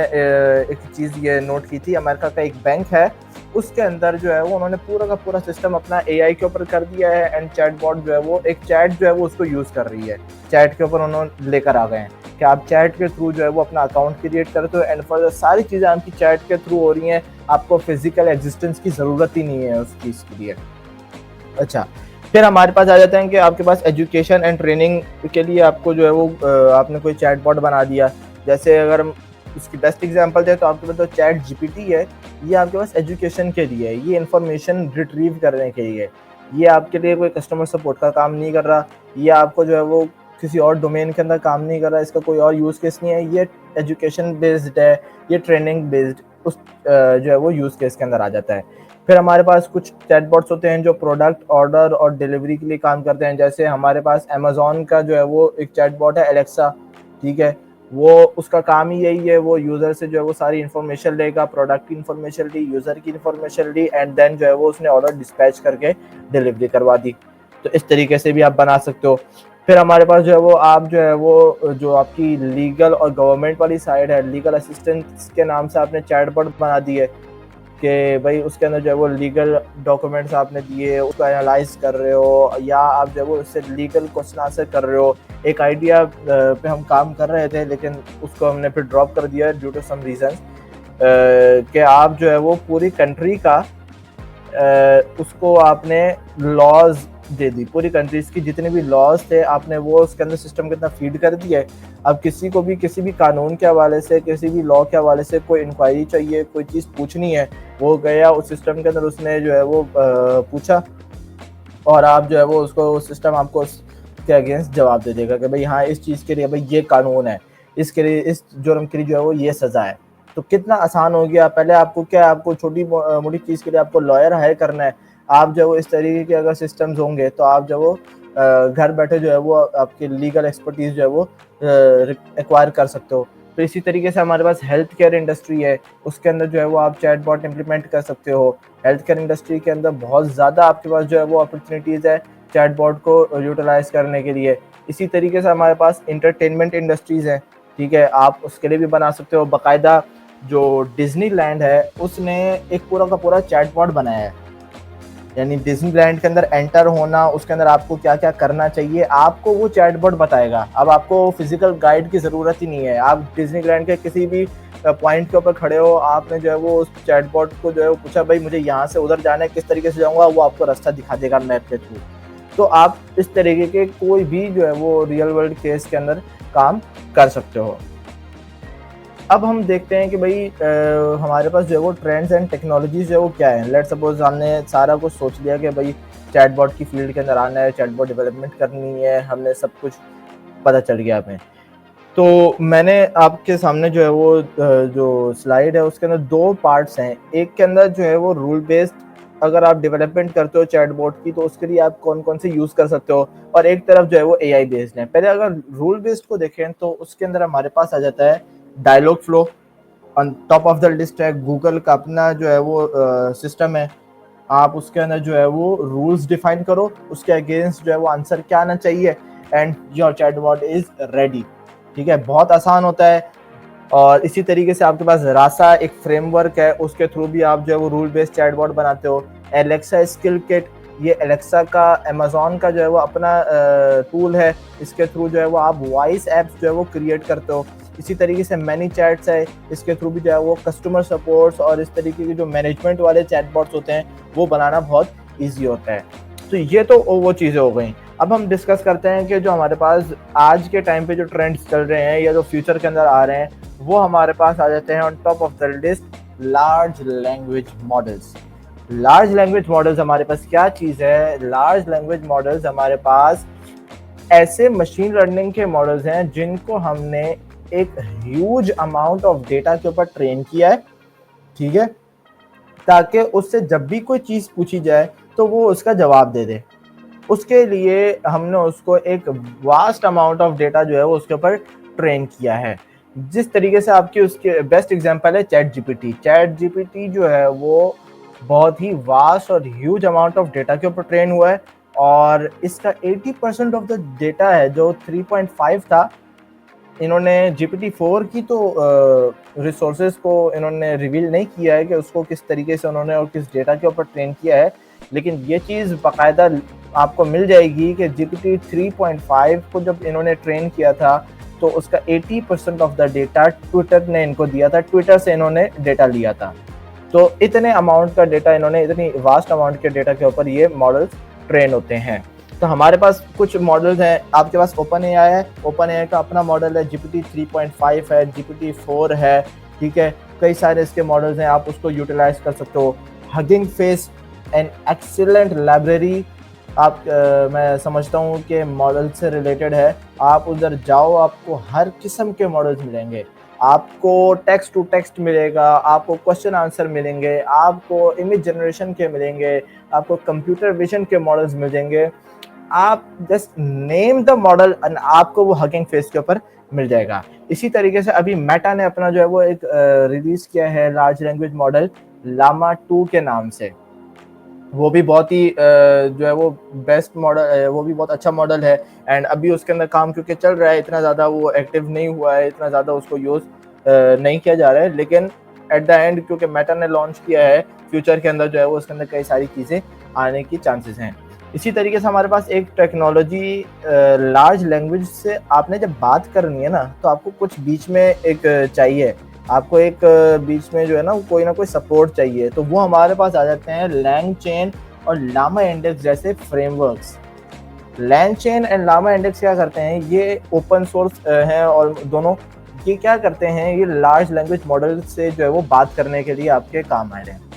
एक चीज़ ये नोट की थी, अमेरिका का एक बैंक है, उसके अंदर जो है वो उन्होंने पूरा का पूरा सिस्टम अपना एआई के ऊपर कर दिया है एंड चैटबॉट जो है वो एक चैट जो है वो उसको यूज़ कर रही है। चैट के ऊपर उन्होंने लेकर आ गए हैं कि आप चैट के थ्रू जो है वो अपना अकाउंट क्रिएट करते हो एंड फर्दर सारी चीज़ें आपकी चैट के थ्रू हो रही हैं, आपको फिजिकल एग्जिस्टेंस की ज़रूरत ही नहीं है उस चीज़ के लिए। अच्छा, फिर हमारे पास आ जाते हैं कि आपके पास एजुकेशन एंड ट्रेनिंग के लिए आपको जो है वो आपने कोई चैटबॉट बना दिया। जैसे अगर हम इसकी बेस्ट एग्जांपल दें तो आपके पास जो चैट जीपीटी है, ये आपके पास एजुकेशन के लिए है, ये इन्फॉर्मेशन रिट्रीव करने के लिए, ये आपके लिए कोई कस्टमर सपोर्ट का काम नहीं कर रहा, ये आपको जो है वो किसी और डोमेन के अंदर काम नहीं कर रहा, इसका कोई और यूज़ केस नहीं है, ये एजुकेशन बेस्ड है, ये ट्रेनिंग बेस्ड उस जो है वो यूज़ केस के अंदर आ जाता है। फिर हमारे पास कुछ चैटबॉट्स होते हैं जो प्रोडक्ट ऑर्डर और डिलीवरी के लिए काम करते हैं। जैसे हमारे पास अमेज़ॉन का जो है वो एक चैटबॉट है एलेक्सा, ठीक है, वो उसका काम ही यही है, वो यूज़र से जो है वो सारी इन्फॉर्मेशन लेगा, प्रोडक्ट की इन्फॉर्मेशन ली, यूज़र की इन्फॉर्मेशन ली एंड देन जो है वो उसने ऑर्डर डिस्पैच करके डिलीवरी करवा दी। तो इस तरीके से भी आप बना सकते हो। फिर हमारे पास जो है वो आप जो है वो जो आपकी लीगल और गवर्नमेंट वाली साइड है, लीगल असिस्टेंस के नाम से आपने चैटबॉट बना दी है कि भाई उसके अंदर जो है वो लीगल डॉक्यूमेंट्स आपने दिए, उसको एनालाइज कर रहे हो या आप जो है वो उससे लीगल क्वेश्चन आंसर कर रहे हो। एक आइडिया पे हम काम कर रहे थे लेकिन उसको हमने फिर ड्रॉप कर दिया ड्यू टू सम रीजन, कि आप जो है वो पूरी कंट्री का उसको आपने लॉज दे दी, पूरी कंट्रीज की जितने भी लॉज थे आपने वो उसके अंदर सिस्टम के अंदर फीड कर दिए। अब किसी को भी किसी भी कानून के हवाले से, किसी भी लॉ के हवाले से कोई इंक्वायरी चाहिए, कोई चीज़ पूछनी है, वो गया उस सिस्टम के अंदर, उसने जो है वो पूछा और आप जो है वो उसको सिस्टम आपको उसके अगेंस्ट जवाब दे देगा कि भाई हाँ इस चीज़ के लिए भाई ये कानून है, इसके लिए इस जुर्म के लिए जो है वो ये सज़ा है। तो कितना आसान हो गया। पहले आपको क्या, आपको छोटी मोटी चीज़ के लिए आपको लॉयर हायर करना है, आप जो इस तरीके के अगर सिस्टम्स होंगे तो आप जो वो घर बैठे जो है वो आपके लीगल एक्सपर्टीज़ जो है वो एक्वायर कर सकते हो। तो इसी तरीके से हमारे पास हेल्थ केयर इंडस्ट्री है, उसके अंदर जो है वो आप चैटबॉट इम्प्लीमेंट कर सकते हो। हेल्थ केयर इंडस्ट्री के अंदर बहुत ज़्यादा आपके पास जो है वो अपॉर्चुनिटीज़ है चैटबॉट को यूटिलाइज करने के लिए। इसी तरीके से हमारे पास इंटरटेनमेंट इंडस्ट्रीज़ हैं, ठीक है, आप उसके लिए भी बना सकते हो। बाकायदा जो डिज्नीलैंड है उसने एक पूरा का पूरा चैटबॉट बनाया है यानी डिज्नीलैंड के अंदर एंटर होना, उसके अंदर आपको क्या क्या करना चाहिए, आपको वो चैटबॉट बताएगा। अब आपको फिजिकल गाइड की ज़रूरत ही नहीं है। आप डिज्नीलैंड के किसी भी पॉइंट के ऊपर खड़े हो, आपने जो है वो उस चैटबॉट को जो है वो पूछा, भाई मुझे यहाँ से उधर जाना है, किस तरीके से जाऊँगा, वो आपको रास्ता दिखा देगा मैप के थ्रू। तो आप इस तरीके के कोई भी जो है वो रियल वर्ल्ड केस के अंदर काम कर सकते हो। अब हम देखते हैं कि भाई हमारे पास जो है वो ट्रेंड्स एंड टेक्नोलॉजीज जो है वो क्या है। लेट्स सपोज हमने सारा कुछ सोच लिया कि भाई चैटबॉट की फील्ड के अंदर आना है, चैटबॉट डेवलपमेंट करनी है, हमने सब कुछ पता चल गया हमें। तो मैंने आपके सामने जो है वो जो स्लाइड है उसके अंदर दो पार्ट्स हैं। एक के अंदर जो है वो रूल बेस्ड, अगर आप डेवलपमेंट करते हो चैटबॉट की तो उसके लिए आप कौन कौन से यूज़ कर सकते हो, और एक तरफ जो है वो एआई बेस्ड है। पहले अगर रूल बेस्ड को देखें तो उसके अंदर हमारे पास आ जाता है Dialogflow. On top of the list है गूगल का अपना जो है वो सिस्टम है। आप उसके अंदर जो है वो रूल्स डिफाइन करो, उसके अगेंस्ट जो है वो आंसर क्या आना चाहिए, and your chatbot is ready. ठीक है, बहुत आसान होता है। और इसी तरीके से आपके पास रासा एक फ्रेमवर्क है, उसके थ्रू भी आप जो है वो रूल बेस्ड चैटबॉट बनाते हो। एलेक्सा स्किल किट, ये एलेक्सा का अमेजोन का जो है वो अपना टूल है, इसके थ्रू जो है वो आप वॉइस एप्स जो है वो क्रिएट करते हो। इसी तरीके से मैनी चैट्स है, इसके थ्रू भी जो है वो कस्टमर सपोर्ट्स और इस तरीके के जो मैनेजमेंट वाले चैटबॉट्स होते हैं वो बनाना बहुत ईजी होता है। तो ये तो वो चीज़ें हो गई। अब हम डिस्कस करते हैं कि जो हमारे पास आज के टाइम पे जो ट्रेंड्स चल रहे हैं या जो फ्यूचर के अंदर आ रहे हैं, वो हमारे पास आ जाते हैं on top of the list large language models. Large language models हमारे पास क्या चीज़ है? लार्ज लैंग्वेज मॉडल्स हमारे पास ऐसे मशीन लर्निंग के मॉडल्स हैं जिनको हमने एक ह्यूज अमाउंट ऑफ डेटा के ऊपर ट्रेन किया है। ठीक है, ताकि उससे जब भी कोई चीज़ पूछी जाए तो वो उसका जवाब दे दे। उसके लिए हमने उसको एक वास्ट अमाउंट ऑफ डेटा जो है वो उसके ऊपर ट्रेन किया है। जिस तरीके से आपकी उसके बेस्ट एग्जांपल है चैट जीपीटी। चैट जीपीटी जो है वो बहुत ही वास्ट और ह्यूज अमाउंट ऑफ डेटा के ऊपर ट्रेन हुआ है, और इसका 80% ऑफ द डेटा है जो 3.5 था, इन्होंने GPT-4 की तो रिसोर्सेज को इन्होंने रिवील नहीं किया है कि उसको किस तरीके से उन्होंने और किस डेटा के ऊपर ट्रेन किया है, लेकिन ये चीज़ बाकायदा आपको मिल जाएगी कि GPT 3.5 को जब इन्होंने ट्रेन किया था तो उसका 80% ऑफ द डेटा ट्विटर ने इनको दिया था, ट्विटर से इन्होंने डेटा लिया था। तो इतने अमाउंट का डेटा इन्होंने, इतनी वास्ट अमाउंट के डेटा के ऊपर ये मॉडल्स ट्रेन होते हैं। तो हमारे पास कुछ मॉडल्स हैं, आपके पास ओपन एआई है, ओपन एआई का अपना मॉडल है, GPT 3.5 है, GPT 4 है। ठीक है, कई सारे इसके मॉडल्स हैं, आप उसको यूटिलाइज कर सकते हो। Hugging face an excellent library, आप मैं समझता हूँ कि मॉडल से रिलेटेड है। आप उधर जाओ, आपको हर किस्म के मॉडल्स मिलेंगे। आपको टेक्स्ट टू टेक्स्ट मिलेगा, आपको क्वेश्चन आंसर मिलेंगे, आपको इमेज जनरेशन के मिलेंगे, आपको कंप्यूटर विजन के मॉडल्स मिलेंगे। आप just name the model and आपको वो हगिंग फेस के ऊपर मिल जाएगा। इसी तरीके से अभी मेटा ने अपना जो है वो एक रिलीज किया है लार्ज लैंग्वेज मॉडल लामा 2 के नाम से। वो भी बहुत ही जो है वो बेस्ट मॉडल, वो भी बहुत अच्छा मॉडल है। एंड अभी उसके अंदर काम क्योंकि चल रहा है, इतना ज़्यादा वो एक्टिव नहीं हुआ है, इतना ज़्यादा उसको यूज़ नहीं किया जा रहा है, लेकिन एट द एंड क्योंकि मेटा ने लॉन्च किया है, फ्यूचर के अंदर जो है वो उसके अंदर कई सारी चीज़ें आने की चांसेस हैं। इसी तरीके से हमारे पास एक टेक्नोलॉजी लार्ज लैंग्वेज से आपने जब बात करनी है ना, तो आपको कुछ बीच में एक चाहिए, आपको एक बीच में जो है ना कोई ना कोई सपोर्ट चाहिए। तो वो हमारे पास आ जाते हैं लैंगचेन और लामा इंडेक्स जैसे frameworks. LangChain and LlamaIndex क्या करते हैं, ये ओपन सोर्स हैं और दोनों ये क्या करते हैं, ये लार्ज लैंग्वेज मॉडल से जो है वो बात करने के लिए आपके काम आ रहे हैं।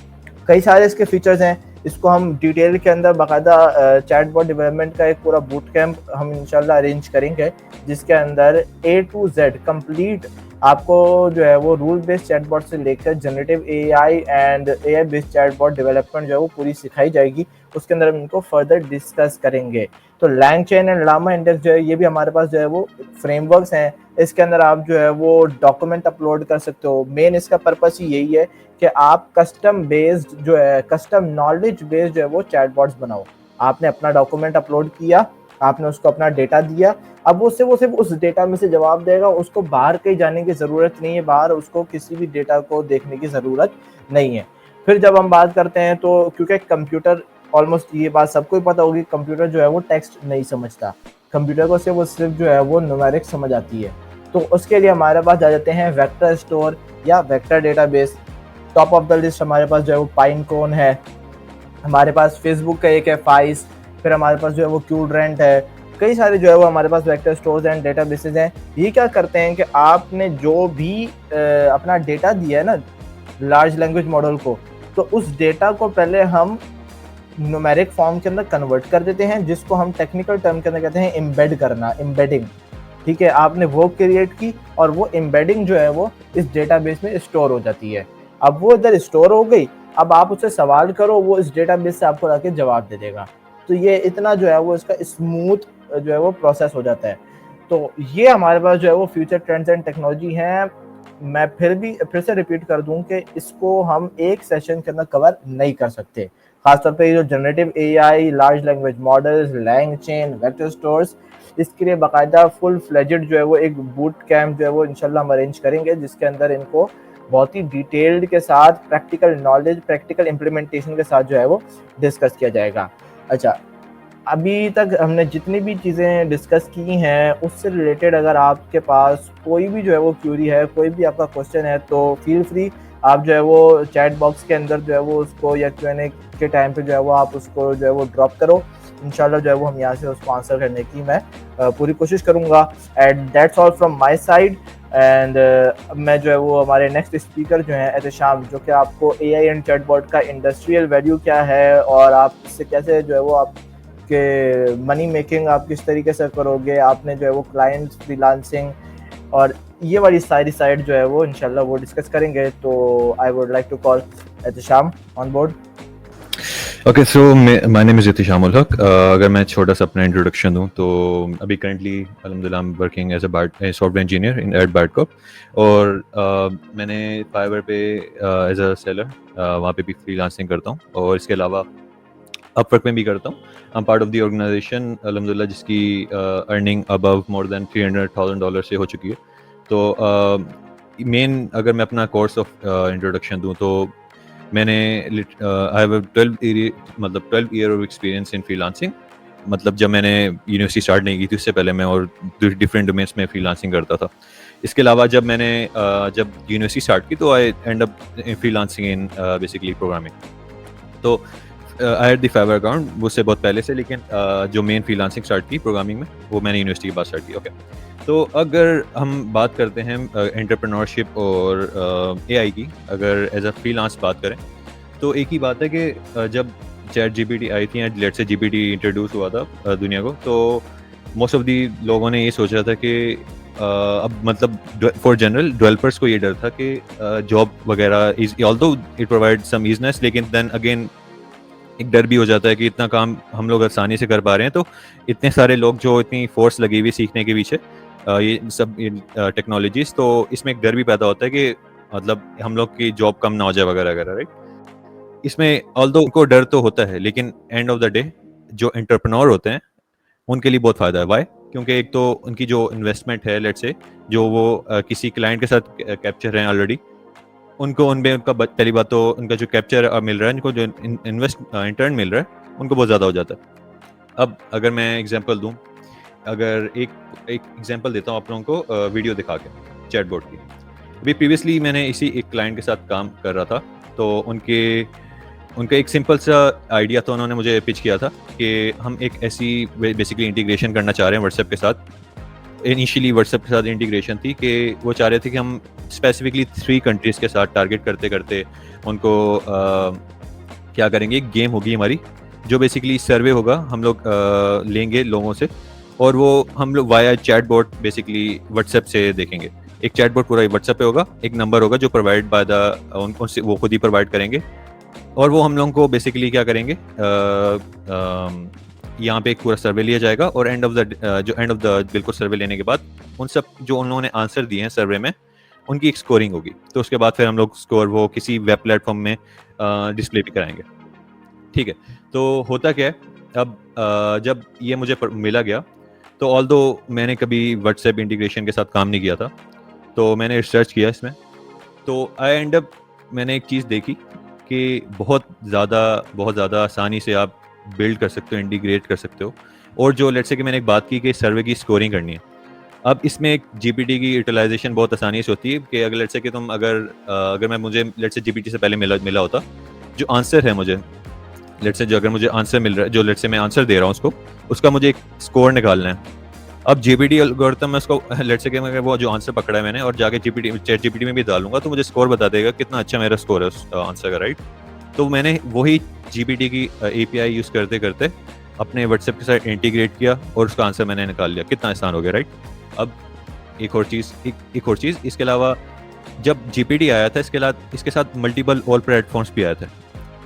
कई सारे इसके फीचर्स हैं, इसको हम डिटेल के अंदर बाकायदा चैटबॉट डेवलपमेंट का एक पूरा बूट कैंप हम इंशाल्लाह अरेंज करेंगे, जिसके अंदर A to Z कंप्लीट आपको जो है वो रूल बेस्ड चैटबॉट से लेकर generative AI and AI based chatbot development जो है वो पूरी सिखाई जाएगी। उसके अंदर हम इनको फर्दर डिस्कस करेंगे। तो लैंगचेन एंड लामा इंडेक्स जो है ये भी हमारे पास जो है वो फ्रेमवर्क्स हैं। इसके अंदर आप जो है वो डॉक्यूमेंट अपलोड कर सकते हो। मेन इसका पर्पस ही यही है कि आप कस्टम बेस्ड जो है, कस्टम नॉलेज बेस्ड जो है वो चैटबॉट्स बनाओ। आपने अपना डॉक्यूमेंट अपलोड किया, आपने उसको अपना डेटा दिया, अब वो सिर्फ उस डेटा में से जवाब देगा, उसको बाहर कहीं जाने की ज़रूरत नहीं है, बाहर उसको किसी भी डेटा को देखने की ज़रूरत नहीं है। फिर जब हम बात करते हैं तो क्योंकि कंप्यूटर ऑलमोस्ट ये बात सबको ही पता होगी, कंप्यूटर जो है वो टेक्स्ट नहीं समझता, कंप्यूटर को सिर्फ जो है वो न्यूमेरिक समझ आती है। तो उसके लिए हमारे पास आ जाते हैं वेक्टर स्टोर या vector database. Top of the list हमारे पास जो है वो पाइनकोन है, हमारे पास फेसबुक का एक है फाइस, फिर हमारे पास जो है वो क्यूड्रेंट है, कई सारे जो है वो हमारे पास वेक्टर स्टोर्स एंड डेटाबेसेस हैं। ये क्या करते हैं कि आपने जो भी अपना डेटा दिया है ना लार्ज लैंग्वेज मॉडल को, तो उस डेटा को पहले हम न्यूमेरिक फॉर्म के अंदर कन्वर्ट कर देते हैं, जिसको हम टेक्निकल टर्म के अंदर कहते हैं एम्बेड करना, एम्बेडिंग। ठीक है, आपने वो क्रिएट की और वो एम्बेडिंग जो है वो इस डेटाबेस में स्टोर हो जाती है। अब वो इधर स्टोर हो गई, अब आप उससे सवाल करो, वो इस डेटाबेस से आपको आके जवाब दे देगा। तो ये इतना जो है वो इसका स्मूथ जो है वो प्रोसेस हो जाता है। तो ये हमारे पास जो है वो फ्यूचर ट्रेंड्स एंड टेक्नोलॉजी है। मैं फिर से रिपीट कर दूं कि इसको हम एक सेशन के अंदर कवर नहीं कर सकते। खासतौर पे जो generative AI, large language models, LangChain, vector stores, इसके लिए बाकायदा फुल फ्लेजेड जो है वो एक बूट कैंप जो है वो इंशाल्लाह हम अरेंज करेंगे, जिसके अंदर इनको बहुत ही डिटेल्ड के साथ प्रैक्टिकल नॉलेज, प्रैक्टिकल इम्प्लीमेंटेशन के साथ जो है वो डिस्कस किया जाएगा। अच्छा, अभी तक हमने जितनी भी चीज़ें डिस्कस की हैं उससे रिलेटेड अगर आपके पास कोई भी जो है वो क्यूरी है, कोई भी आपका क्वेश्चन है, तो फील फ्री आप जो है वो चैट बॉक्स के अंदर जो है वो उसको, या Q&A के टाइम पे जो है वो आप उसको जो है वो ड्रॉप करो। इंशाल्लाह जो है वो हम यहाँ से उसको आंसर करने की मैं पूरी कोशिश करूँगा। And that's all from my side. And मैं जो है वो हमारे नेक्स्ट स्पीकर जो हैं एहतेशाम, जो कि आपको एआई एंड चैटबॉट का इंडस्ट्रियल वैल्यू क्या है और आप इससे कैसे जो है वो आप कि मनी मेकिंग आप किस तरीके से करोगे, आपने जो है वो क्लाइंट फ्रीलांसिंग और ये वाली सारी साइड जो है वो इंशाल्लाह वो डिस्कस करेंगे। तो I would like to call Ehtesham on board. Okay, so my name is Ehtesham ul Haq. अगर मैं छोटा सा अपना इंट्रोडक्शन दूं तो अभी करंटली अल्हम्दुलिल्लाह I am working as a software engineer in at Bartcop, और मैंने फाइवर पे एज अ सेलर वहाँ पे भी फ्रीलांसिंग करता हूँ, और इसके अलावा अपवर्क में भी करता हूँ। I am part of the organization अल्हम्दुलिल्लाह जिसकी अर्निंग अबव मोर देन $300,000 से हो चुकी है। तो मेन अगर मैं अपना कोर्स ऑफ इंट्रोडक्शन दूं तो मैंने I have 12 year of experience in freelancing. मतलब जब मैंने यूनिवर्सिटी स्टार्ट नहीं की थी उससे पहले मैं और डिफरेंट डोमेन्स में फ्रीलांसिंग करता था। इसके अलावा जब मैंने जब यूनिवर्सिटी स्टार्ट की तो I end up freelancing in basically programming. तो I had the Fiverr account उससे बहुत पहले से, लेकिन जो मेन फ्रीलांसिंग स्टार्ट की प्रोग्रामिंग में वो मैंने यूनिवर्सिटी के बाद स्टार्ट की। ओके, तो अगर हम बात करते हैं एंटरप्रेन्योरशिप और एआई की, अगर एज अ फ्रीलांस बात करें तो एक ही बात है कि जब चैट जीपीटी आई थी या लेट से जीपीटी इंट्रोड्यूस हुआ था दुनिया को, तो मोस्ट ऑफ दी लोगों ने ये सोचा था कि अब मतलब फॉर जनरल डेवलपर्स को ये डर था कि जॉब वगैरह although it provide some easiness, लेकिन देन अगेन एक डर भी हो जाता है कि इतना काम हम लोग आसानी से कर पा रहे हैं, तो इतने सारे लोग जो इतनी फोर्स लगी हुई सीखने के पीछे ये सब टेक्नोलॉजीज, तो इसमें एक डर भी पैदा होता है कि मतलब हम लोग की जॉब कम ना हो जाए वगैरह वगैरह, राइट। इसमें ऑल्दो उनको डर तो होता है, लेकिन एंड ऑफ द डे जो एंटरप्रेन्योर होते हैं उनके लिए बहुत फ़ायदा है। वाई? क्योंकि एक तो उनकी जो इन्वेस्टमेंट है, लेट्स से जो वो किसी क्लाइंट के साथ कैप्चर हैं ऑलरेडी, उनको उनमें उनका पहली बात तो उनका जो कैप्चर मिल रहा है, उनको जो इंटर्न मिल रहा है उनको बहुत ज़्यादा हो जाता है। अब अगर मैं एग्जांपल दूं, अगर एक एग्जांपल देता हूं आप लोगों को वीडियो दिखा के चैटबॉट की। अभी प्रीवियसली मैंने इसी एक क्लाइंट के साथ काम कर रहा था, तो उनका एक सिंपल सा आइडिया था, उन्होंने मुझे पिच किया था कि हम एक ऐसी बेसिकली इंटीग्रेशन करना चाह रहे हैं व्हाट्सएप के साथ। इनिशियली व्हाट्सएप के साथ इंटीग्रेशन थी कि वो चाह रहे थे कि हम स्पेसिफिकली 3 कंट्रीज़ के साथ टारगेट करते करते उनको क्या करेंगे, एक गेम होगी हमारी जो बेसिकली सर्वे होगा, हम लोग लेंगे लोगों से और वो हम लोग वाया चैटबॉट बेसिकली व्हाट्सएप से देखेंगे। एक चैटबॉट पूरा व्हाट्सएप पे होगा, एक नंबर होगा जो प्रोवाइड बाय द उनसे वो खुद ही प्रोवाइड करेंगे, और वो हम लोगों को बेसिकली क्या करेंगे, यहाँ पे एक पूरा सर्वे लिया जाएगा और एंड ऑफ द बिल्कुल सर्वे लेने के बाद उन सब जो उन लोगों ने आंसर दिए हैं सर्वे में उनकी एक स्कोरिंग होगी। तो उसके बाद फिर हम लोग स्कोर वो किसी वेब प्लेटफॉर्म में डिस्प्ले भी कराएंगे। ठीक है, तो होता क्या है, अब जब ये मुझे मिला गया तो ऑल्दो मैंने कभी व्हाट्सएप इंटीग्रेशन के साथ काम नहीं किया था, तो मैंने रिसर्च किया इसमें, तो मैंने एक चीज़ देखी कि बहुत ज़्यादा आसानी से आप बिल्ड कर सकते हो, इंटीग्रेट कर सकते हो। और जो लेट्स से कि मैंने एक बात की कि सर्वे की स्कोरिंग करनी है, अब इसमें एक जीपीटी की यूटिलाइजेशन बहुत आसानी से होती है कि अगर लेट्स से कि तुम अगर मैं मुझे लेट्स से जीपीटी से पहले मिला होता, जो आंसर है मुझे लेट्स से, जो अगर मुझे आंसर मिल रहा है, जो लेट्स से मैं आंसर दे रहा हूँ उसका मुझे एक स्कोर निकालना है। अब जीपीटी एल्गोरिथम में उसको लेट्स से कि मैं वो जो आंसर पकड़ा है मैंने और जाके चैट जीपीटी में भी डालूंगा तो मुझे स्कोर बता देगा कितना अच्छा मेरा स्कोर है उस आंसर का, राइट। तो मैंने वही जीपीटी की एपीआई यूज करते करते अपने व्हाट्सएप के साथ इंटीग्रेट किया और उसका आंसर मैंने निकाल लिया। कितना आसान हो गया, राइट। अब एक और चीज़ इसके अलावा, जब जीपीटी आया था इसके साथ मल्टीपल और प्लेटफॉर्म्स भी आए थे।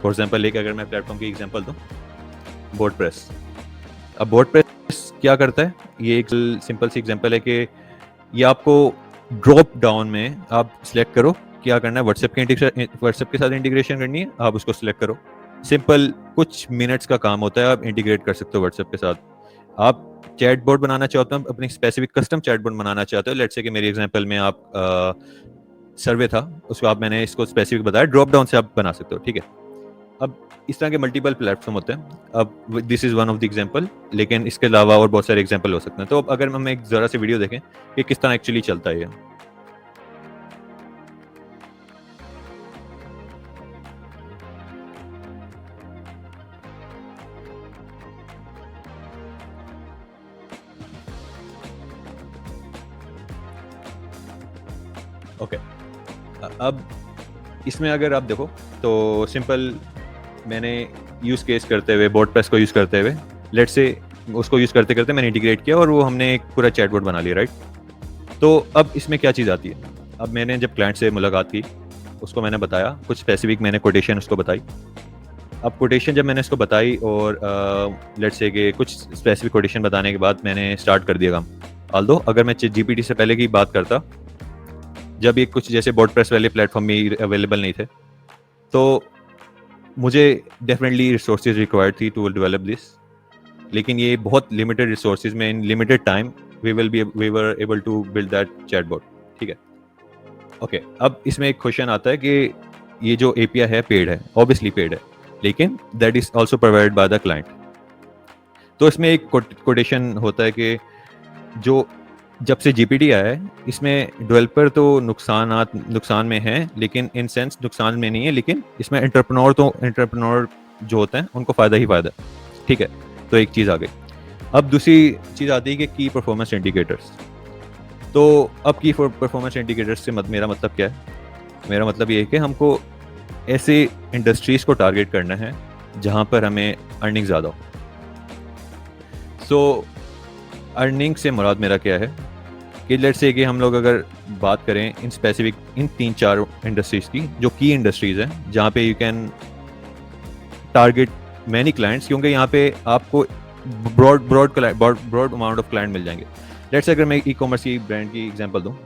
फॉर एग्जांपल एक अगर मैं प्लेटफॉर्म की एग्जांपल दूं, वर्डप्रेस। अब वर्डप्रेस क्या करता है, ये एक सिंपल सी एग्जांपल है कि ये आपको ड्रॉप डाउन में आप सिलेक्ट करो क्या करना है, व्हाट्सएप के साथ इंटीग्रेशन करनी है, आप उसको सिलेक्ट करो। सिंपल कुछ मिनट्स का काम होता है, आप इंटीग्रेट कर सकते हो व्हाट्सएप के साथ। आप चैटबॉट बनाना चाहते हो, अपनी स्पेसिफिक कस्टम चैटबॉट बनाना चाहते हो, लेट्स से कि मेरी एग्जांपल में आप सर्वे था उसको आप मैंने इसको स्पेसिफिक बताया, ड्रॉप डाउन से आप बना सकते हो, ठीक है। अब इस तरह के मल्टीपल प्लेटफॉर्म होते हैं। अब this is one of the example, लेकिन इसके अलावा और बहुत सारे एग्जांपल हो सकते हैं। तो अब अगर हम एक जरा सी वीडियो देखें कि किस तरह एक्चुअली चलता है ये। ओके, अब इसमें अगर आप देखो तो सिंपल मैंने यूज़ केस करते हुए वर्डप्रेस को यूज़ करते हुए लेट्स से उसको यूज़ करते करते मैंने इंटीग्रेट किया और वो हमने एक पूरा चैटबॉट बना लिया, राइट। तो अब इसमें क्या चीज़ आती है, अब मैंने जब क्लाइंट से मुलाकात की उसको मैंने बताया कुछ स्पेसिफिक, मैंने कोटेशन उसको बताई। अब कोटेशन जब मैंने उसको बताई और लेट्स से कि कुछ स्पेसिफिक कोटेशन बताने के बाद मैंने स्टार्ट कर दिया काम। ऑल्दो अगर मैं जीपीटी से पहले की बात करता, जब ये कुछ जैसे वर्डप्रेस वाले प्लेटफॉर्म में अवेलेबल नहीं थे, तो मुझे डेफिनेटली रिसोर्सेज रिक्वायर्ड थी टू डेवलप दिस, लेकिन ये बहुत लिमिटेड रिसोर्सेज में in limited time we were able to build that chatbot, ठीक है। ओके, अब इसमें एक क्वेश्चन आता है कि ये जो एपीआई है पेड है, ऑब्वियसली पेड है, लेकिन that is also provided by the client. तो इसमें एक कोटेशन होता है कि जो जब से जीपीटी आया है इसमें डेवलपर तो नुकसान में है, लेकिन इन सेंस नुकसान में नहीं है, लेकिन इसमें एंटरप्रेन्योर जो होते हैं उनको फ़ायदा ही फ़ायदा, ठीक है। तो एक चीज़ आ गई। अब दूसरी चीज़ आती है कि की परफॉर्मेंस इंडिकेटर्स। तो अब की परफॉर्मेंस इंडिकेटर्स से मेरा मतलब क्या है, मेरा मतलब ये है कि हमको ऐसे इंडस्ट्रीज़ को टारगेट करना है जहाँ पर हमें अर्निंग ज़्यादा हो। सो अर्निंग से मुराद मेरा क्या है कि लेट्स से कि हम लोग अगर बात करें इन स्पेसिफिक इन 3-4 इंडस्ट्रीज़ की जो की इंडस्ट्रीज़ हैं जहाँ पे you can target many clients, क्योंकि यहाँ पे आपको ब्रॉड अमाउंट ऑफ क्लाइंट मिल जाएंगे। लेट्स से अगर मैं ई कॉमर्स की ब्रांड की एग्जांपल दूँ,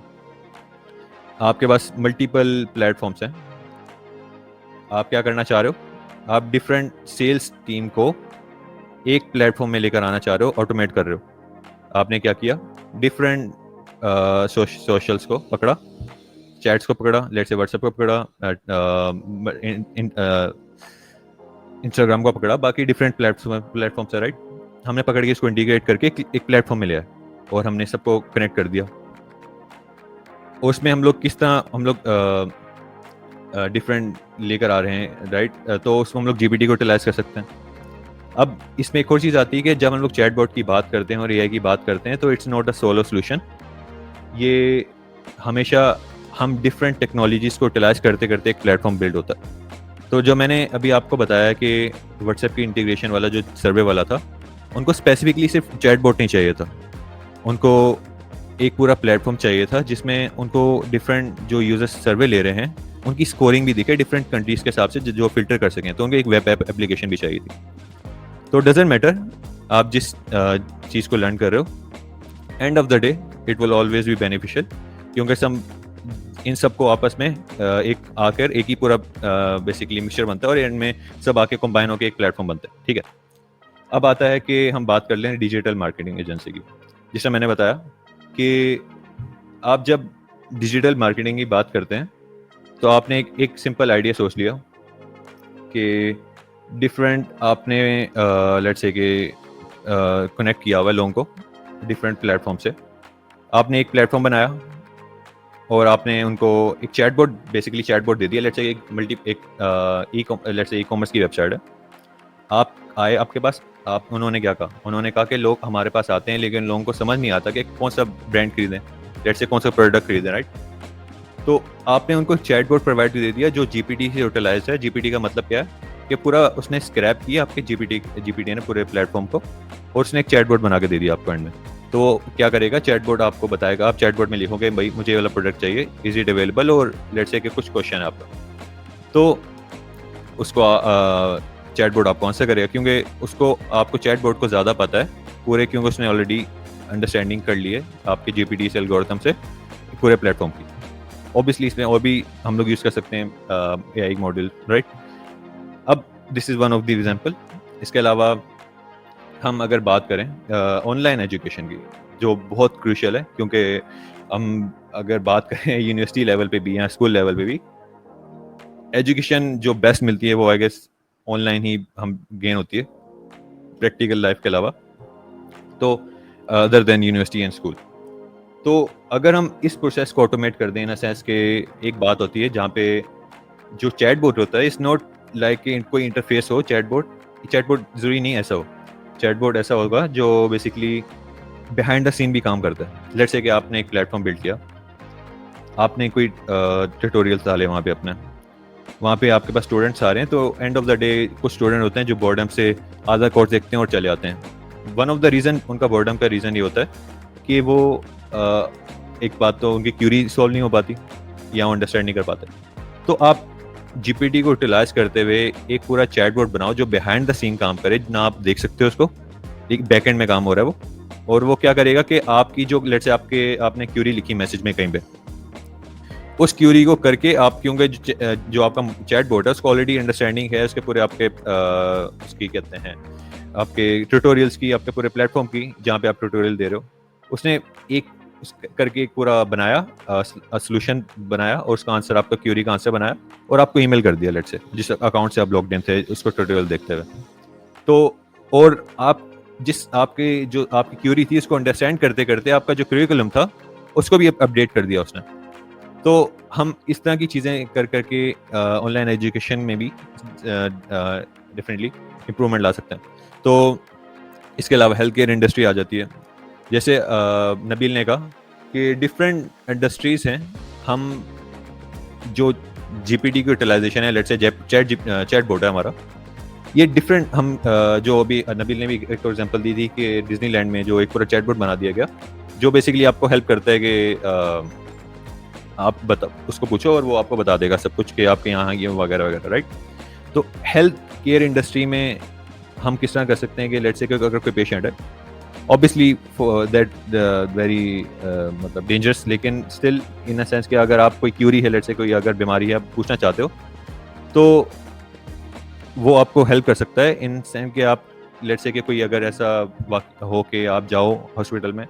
आपके पास मल्टीपल प्लेटफॉर्म्स हैं, आप क्या करना चाह रहे हो, आप डिफरेंट सेल्स टीम को एक प्लेटफॉर्म में लेकर आना चाह रहे हो, ऑटोमेट कर रहे हो। आपने क्या किया, डिफरेंट सोशल्स को पकड़ा, चैट्स को पकड़ा, लेट्स से व्हाट्सएप को पकड़ा, इंस्टाग्राम को पकड़ा, बाकी डिफरेंट प्लेटफॉर्म से, राइट। हमने पकड़ के इसको इंटीग्रेट करके एक प्लेटफॉर्म में लिया और हमने सबको कनेक्ट कर दिया। उसमें हम लोग किस तरह हम लोग डिफरेंट लेकर आ रहे हैं, राइट। तो उसमें हम लोग जीपीटी को यूटिलाइज कर सकते हैं। अब इसमें एक और चीज़ आती है कि जब हम लोग चैटबॉट की बात करते हैं और एआई की बात करते हैं तो it's not a solo solution. ये हमेशा हम डिफरेंट टेक्नोलॉजीज़ को यूटिलाइज करते करते एक प्लेटफॉर्म बिल्ड होता है। तो जो मैंने अभी आपको बताया कि व्हाट्सएप की इंटीग्रेशन वाला जो सर्वे वाला था, उनको स्पेसिफिकली सिर्फ चैटबॉट नहीं चाहिए था, उनको एक पूरा प्लेटफॉर्म चाहिए था जिसमें उनको डिफरेंट जो यूजर्स सर्वे ले रहे हैं उनकी स्कोरिंग भी दिखे डिफरेंट कंट्रीज़ के हिसाब से, जो फिल्टर कर सकें। तो उनको एक वेब एप्लीकेशन भी चाहिए थी। तो डजेंट मैटर आप जिस चीज़ को लर्न कर रहे हो, and of the day it will always be beneficial, क्योंकि इन सबको आपस में एक आकर एक ही पूरा बेसिकली मिक्सचर बनता है और एंड में सब आके कंबाइन होकर एक प्लेटफॉर्म बनता है, ठीक है। अब आता है कि हम बात कर लें डिजिटल मार्केटिंग एजेंसी की। जिससे मैंने बताया कि आप जब डिजिटल मार्केटिंग की बात करते हैं तो आपने एक सिंपल आइडिया सोच लिया कि डिफरेंट आपने लेट्स से कि कनेक्ट किया हुआ है लोगों को डिफरेंट प्लेटफॉर्म से। आपने एक प्लेटफॉर्म बनाया और आपने उनको एक चैटबॉट, बेसिकली चैटबॉट दे दिया। Let's say let's say e commerce की वेबसाइट है, आप आए आपके पास, आप उन्होंने क्या कहा, उन्होंने कहा कि लोग हमारे पास आते हैं लेकिन लोगों को समझ नहीं आता कि कौन सा ब्रांड खरीदें, लेट्स से कौन सा प्रोडक्ट खरीदें, राइट। तो आपने उनको चैटबॉट प्रोवाइड दे दिया जो जीपीटी से यूटिलाइज है। जीपीटी का मतलब क्या है कि पूरा उसने स्क्रैप किया आपके जीपीटी ने पूरे प्लेटफॉर्म को, और उसने एक चैटबॉट बना के दे दिया आपको एंड में। तो क्या करेगा, चैटबॉट आपको बताएगा, आप चैटबॉट में लिखोगे भाई मुझे ये वाला प्रोडक्ट चाहिए, इज इट अवेलेबल, और लेट्स से कि कुछ क्वेश्चन है आपका, तो उसको चैटबॉट आपको आंसर करेगा, क्योंकि उसको आपको चैटबॉट को ज़्यादा पता है पूरे, क्योंकि उसने ऑलरेडी अंडरस्टैंडिंग कर ली है आपके जीपीटी से एल्गोरिथम से पूरे प्लेटफॉर्म की। ऑब्वियसली इसमें और भी हम लोग यूज़ कर सकते हैं एआई मॉडल, राइट। अब this is one of the example. इसके अलावा हम अगर बात करें ऑनलाइन एजुकेशन की, जो बहुत क्रूशियल है, क्योंकि हम अगर बात करें यूनिवर्सिटी लेवल पे भी या स्कूल लेवल पे भी एजुकेशन जो बेस्ट मिलती है वो आई गेस ऑनलाइन ही हम गेन होती है प्रैक्टिकल लाइफ के अलावा, तो other than university and school. तो अगर हम इस प्रोसेस को ऑटोमेट कर दें, इन सेंस के एक बात होती है जहाँ पे जो चैटबॉट होता है, इट्स नॉट लाइक कोई इंटरफेस हो चैटबॉट जरूरी नहीं ऐसा हो। चैटबॉट ऐसा होगा जो बेसिकली बिहाइंड द सीन भी काम करता है। लेट्स से कि आपने एक प्लेटफॉर्म बिल्ड किया, आपने कोई ट्यूटोरियल्स डाले वहाँ पे आपके पास स्टूडेंट्स आ रहे हैं, तो एंड ऑफ द डे कुछ स्टूडेंट होते हैं जो बोर्डम से आधा कोर्स देखते हैं और चले आते हैं। वन ऑफ द रीज़न, उनका बोर्डम का रीज़न ये होता है कि वो एक बात तो उनकी क्यूरी सॉल्व नहीं हो पाती या वो अंडरस्टैंड नहीं कर पाते। तो आप जीपीटी को यूटिलाइज करते हुए एक पूरा चैटबॉट बनाओ जो बिहाइंड द सीन काम करे, ना आप देख सकते हो उसको, एक बैकएंड में काम हो रहा है वो, और वो क्या करेगा कि आपकी जो लेट्स से आपने क्यूरी लिखी मैसेज में कहीं पे, उस क्यूरी को करके आप, क्योंकि जो आपका चैटबॉट है उसको ऑलरेडी अंडरस्टैंडिंग है उसके पूरे आपके उसकी कहते हैं आपके ट्यूटोरियल्स की, आपके पूरे प्लेटफॉर्म की जहाँ पे आप ट्यूटोरियल दे रहे हो, उसने एक करके एक पूरा बनाया सोल्यूशन बनाया, और उसका आंसर, आपका क्यूरी का आंसर बनाया और आपको ईमेल कर दिया लेट्स से, जिस अकाउंट से आप लॉग्ड इन थे उसको ट्यूटोरियल देखते हुए। तो और आप जिस आपके जो आपकी क्यूरी थी उसको अंडरस्टैंड करते करते आपका जो करिकुलम था उसको भी अपडेट कर दिया उसने। तो हम इस तरह की चीज़ें कर करके ऑनलाइन एजुकेशन में भी डेफिनेटली इम्प्रूवमेंट ला सकते हैं। तो इसके अलावा हेल्थ केयर इंडस्ट्री आ जाती है, जैसे नबील ने कहा कि डिफरेंट इंडस्ट्रीज़ हैं, हम जो जीपीटी की यूटिलाइजेशन है, लेट्स से चैटबॉट है हमारा, ये डिफरेंट हम जो अभी नबील ने भी एक एग्जांपल दी थी कि डिज्नीलैंड में जो एक पूरा चैटबॉट बना दिया गया जो बेसिकली आपको हेल्प करता है कि आप उसको पूछो और वो आपको बता देगा सब कुछ कि आपके यहाँ ये वगैरह वगैरह, राइट। तो हेल्थ केयर इंडस्ट्री में हम किस तरह कर सकते हैं कि लेट्स से अगर कोई पेशेंट है, ऑब्वियसली दैट वेरी मतलब डेंजरस, लेकिन स्टिल इन अ सेंस कि अगर आप कोई क्यूरी है, लेट्स से कोई अगर बीमारी है आप पूछना चाहते हो, तो वो आपको हेल्प कर सकता है इन सेंस कि आप लेट्स से कि कोई अगर ऐसा हो कि आप जाओ हॉस्पिटल में,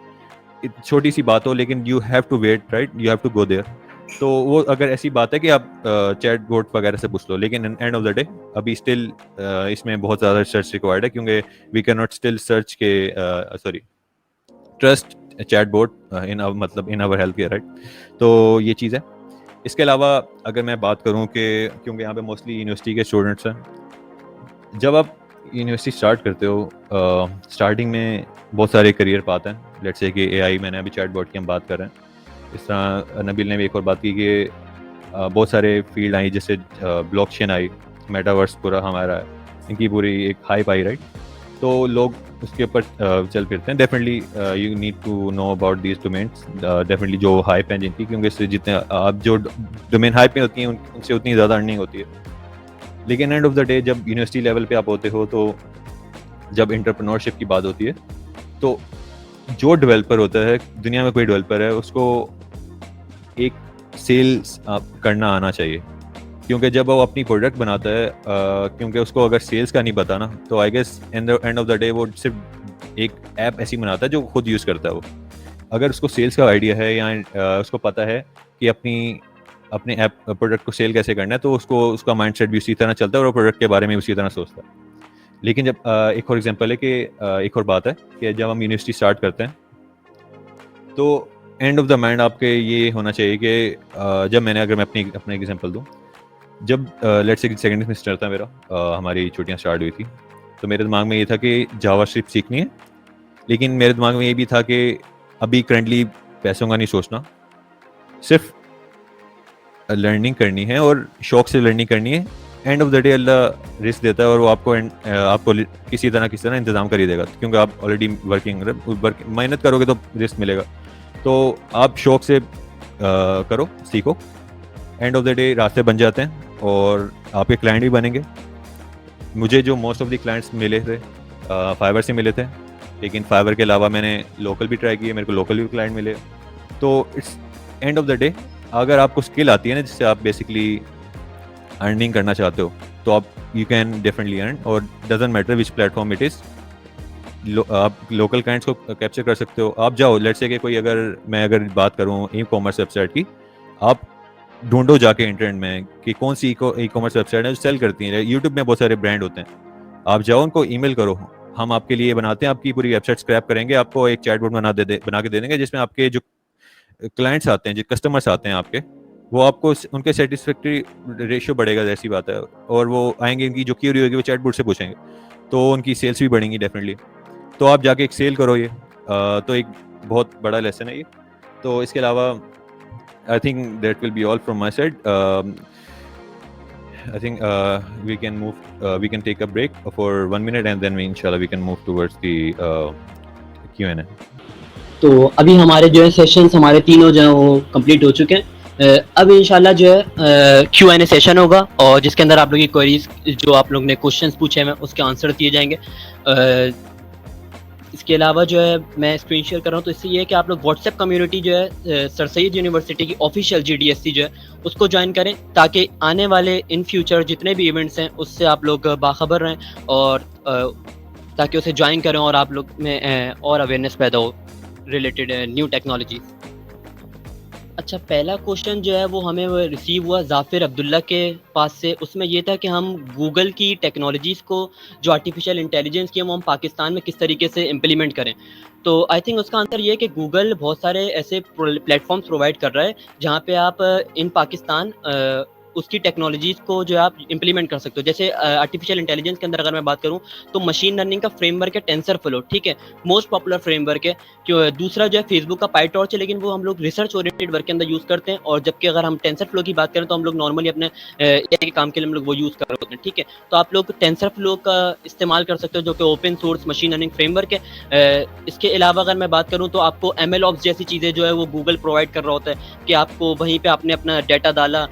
छोटी सी बात हो लेकिन you have to wait, right, you have to go there, तो वो अगर ऐसी बात है कि आप चैटबॉट वगैरह से पूछ लो, लेकिन एंड ऑफ द डे अभी स्टिल इसमें बहुत ज़्यादा रिसर्च रिक्वायर्ड है, क्योंकि we can not still search के trust chatbot in our health care, right. तो ये चीज़ है। इसके अलावा अगर मैं बात करूँ कि क्योंकि यहाँ पे मोस्टली यूनिवर्सिटी के स्टूडेंट्स हैं, जब आप यूनिवर्सिटी स्टार्ट करते हो स्टार्टिंग में बहुत सारे करियर पाते हैं, लेट्स से कि एआई, मैंने अभी चैटबॉट की हम बात कर रहे हैं, इस तरह नबील ने भी एक और बात की कि बहुत सारे फील्ड आई, जैसे ब्लॉकचेन आई, मेटावर्स पूरा हमारा है, इनकी पूरी एक हाइप आई, राइट। तो लोग उसके ऊपर चल फिरते हैं। Definitely you need to know about these domains, definitely जो हाइप हैं जिनकी, क्योंकि इससे जितने आप जो डोमेन हाइप में होती हैं उनसे उतनी ज़्यादा अर्निंग होती है। लेकिन एंड ऑफ द डे जब यूनिवर्सिटी लेवल पे आप होते हो, तो जब एंटरप्रेन्योरशिप की बात होती है, तो जो डेवलपर होता है, दुनिया में कोई डेवलपर है, उसको एक सेल्स करना आना चाहिए, क्योंकि जब वो अपनी प्रोडक्ट बनाता है क्योंकि उसको अगर सेल्स का नहीं पता ना, तो I guess end of the day वो सिर्फ एक ऐप ऐसी बनाता है जो खुद यूज़ करता है। वो अगर उसको सेल्स का आइडिया है या उसको पता है कि अपनी अपने ऐप प्रोडक्ट को सेल कैसे करना है, तो उसका माइंडसेट भी उसी तरह चलता है और वो प्रोडक्ट के बारे में उसी तरह सोचता है। लेकिन जब एक और एग्जांपल है कि एक और बात है कि जब हम यूनिवर्सिटी स्टार्ट करते हैं तो एंड ऑफ द माइंड आपके ये होना चाहिए कि अगर मैं अपनी एग्जांपल दूं, जब लेट्स से सेकंड सेमेस्टर था मेरा, हमारी छुट्टियां स्टार्ट हुई थी, तो मेरे दिमाग में ये था कि जावास्क्रिप्ट सीखनी है, लेकिन मेरे दिमाग में ये भी था कि अभी करंटली पैसों का नहीं सोचना, सिर्फ लर्निंग करनी है और शौक से लर्निंग करनी है। And of the day Allah risk देता है और वो आपको किसी तरह इंतजाम कर ही देगा, क्योंकि आप ऑलरेडी मेहनत करोगे तो रिस्क मिलेगा। तो आप शौक से करो, सीखो, एंड ऑफ द डे रास्ते बन जाते हैं और आपके क्लाइंट भी बनेंगे। मुझे जो मोस्ट ऑफ द क्लाइंट्स मिले थे फाइवर से मिले थे, लेकिन फाइवर के अलावा मैंने लोकल भी ट्राई किए, मेरे को लोकल भी क्लाइंट मिले। तो it's and of the day अगर आपको स्किल आती है ना जिससे आप बेसिकली अर्निंग करना चाहते हो, तो आप यू कैन डेफिनेटली अर्न, और doesn't matter which platform it is. आप लोकल क्लाइंट्स को कैप्चर कर सकते हो। आप जाओ, लेट्स से कि कोई अगर बात करूँ ई कॉमर्स वेबसाइट की, आप ढूंढो जाके इंटरनेट में कि कौन सी ई कॉमर्स वेबसाइट है जो सेल करती हैं। यूट्यूब में बहुत सारे ब्रांड होते हैं, आप जाओ उनको ईमेल करो, हम आपके लिए बनाते हैं, आपकी पूरी वेबसाइट स्क्रैप करेंगे, आपको एक चैटबॉट बना के दे देंगे जिसमें आपके जो क्लाइंट्स आते हैं, जो कस्टमर्स आते हैं आपके, वो आपको उनके सेटिस्फैक्ट्री रेशियो बढ़ेगा, जैसी बात है, और वो आएंगे, उनकी जो क्यूरी होगी वो चैटबॉट से पूछेंगे, तो उनकी सेल्स भी बढ़ेंगी डेफिनेटली। तो आप जाके एक सेल करो, ये तो एक बहुत बड़ा लेसन है ये। तो इसके अलावा I think that will be all from my side. I think we can take a break for 1 minute and then inshallah we can move towards the Q&A. तो अभी हमारे जो है सेशंस हमारे तीनों जो है वो कंप्लीट हो चुके हैं। अब इंशाल्लाह जो है Q&A सेशन होगा, और जिसके अंदर आप लोग की क्वेरीज जो आप लोग ने क्वेश्चंस पूछे हैं उसके आंसर दिए जाएंगे। इसके अलावा जो है मैं स्क्रीन शेयर कर रहा हूँ, तो इससे ये है कि आप लोग व्हाट्सएप कम्युनिटी जो है सर सैयद यूनिवर्सिटी की ऑफिशियल GDSC जो है उसको ज्वाइन करें, ताकि आने वाले इन फ्यूचर जितने भी इवेंट्स हैं उससे आप लोग बाखबर रहें, और ताकि उसे ज्वाइन करें और आप लोग में और अवेयरनेस पैदा हो रिलेटेड न्यू टेक्नोलॉजीज। अच्छा, पहला क्वेश्चन जो है वो हमें रिसीव हुआ जाफिर अब्दुल्ला के पास से। उसमें ये था कि हम गूगल की टेक्नोलॉजीज़ को जो आर्टिफिशियल इंटेलिजेंस की है वो हम पाकिस्तान में किस तरीके से इम्प्लीमेंट करें। तो आई थिंक उसका आंसर ये है कि गूगल बहुत सारे ऐसे प्लेटफॉर्म्स प्रोवाइड कर रहा है जहाँ पे आप इन पाकिस्तान उसकी टेक्नोलॉजीज़ को जो है आप इम्प्लीमेंट कर सकते हो। जैसे आर्टिफिशियल इंटेलिजेंस के अंदर अगर मैं बात करूँ तो मशीन लर्निंग का फ्रेमवर्क है टेंसरफ्लो, ठीक है, मोस्ट पॉपुलर फ्रेमवर्क है। क्यों दूसरा जो है फेसबुक का पाइटॉर्च है, लेकिन वो हम लोग रिसर्च ओरिएंटेड वर्क के अंदर यूज़ करते हैं। और जबकि अगर हम टेंसरफ्लो की बात करें तो हम लोग नॉर्मली अपने AI के काम के लिए हम लोग वो यूज़ कर रहे होते हैं, ठीक है। तो आप लोग टेंसरफ्लो का इस्तेमाल कर सकते हो जो कि open source machine learning framework है। इसके अलावा अगर मैं बात करूँ तो आपको MLOps जैसी चीज़ें जो है वो गूगल प्रोवाइड कर रहा होता है कि आपको वहीं पे आपने अपना डाटा डाला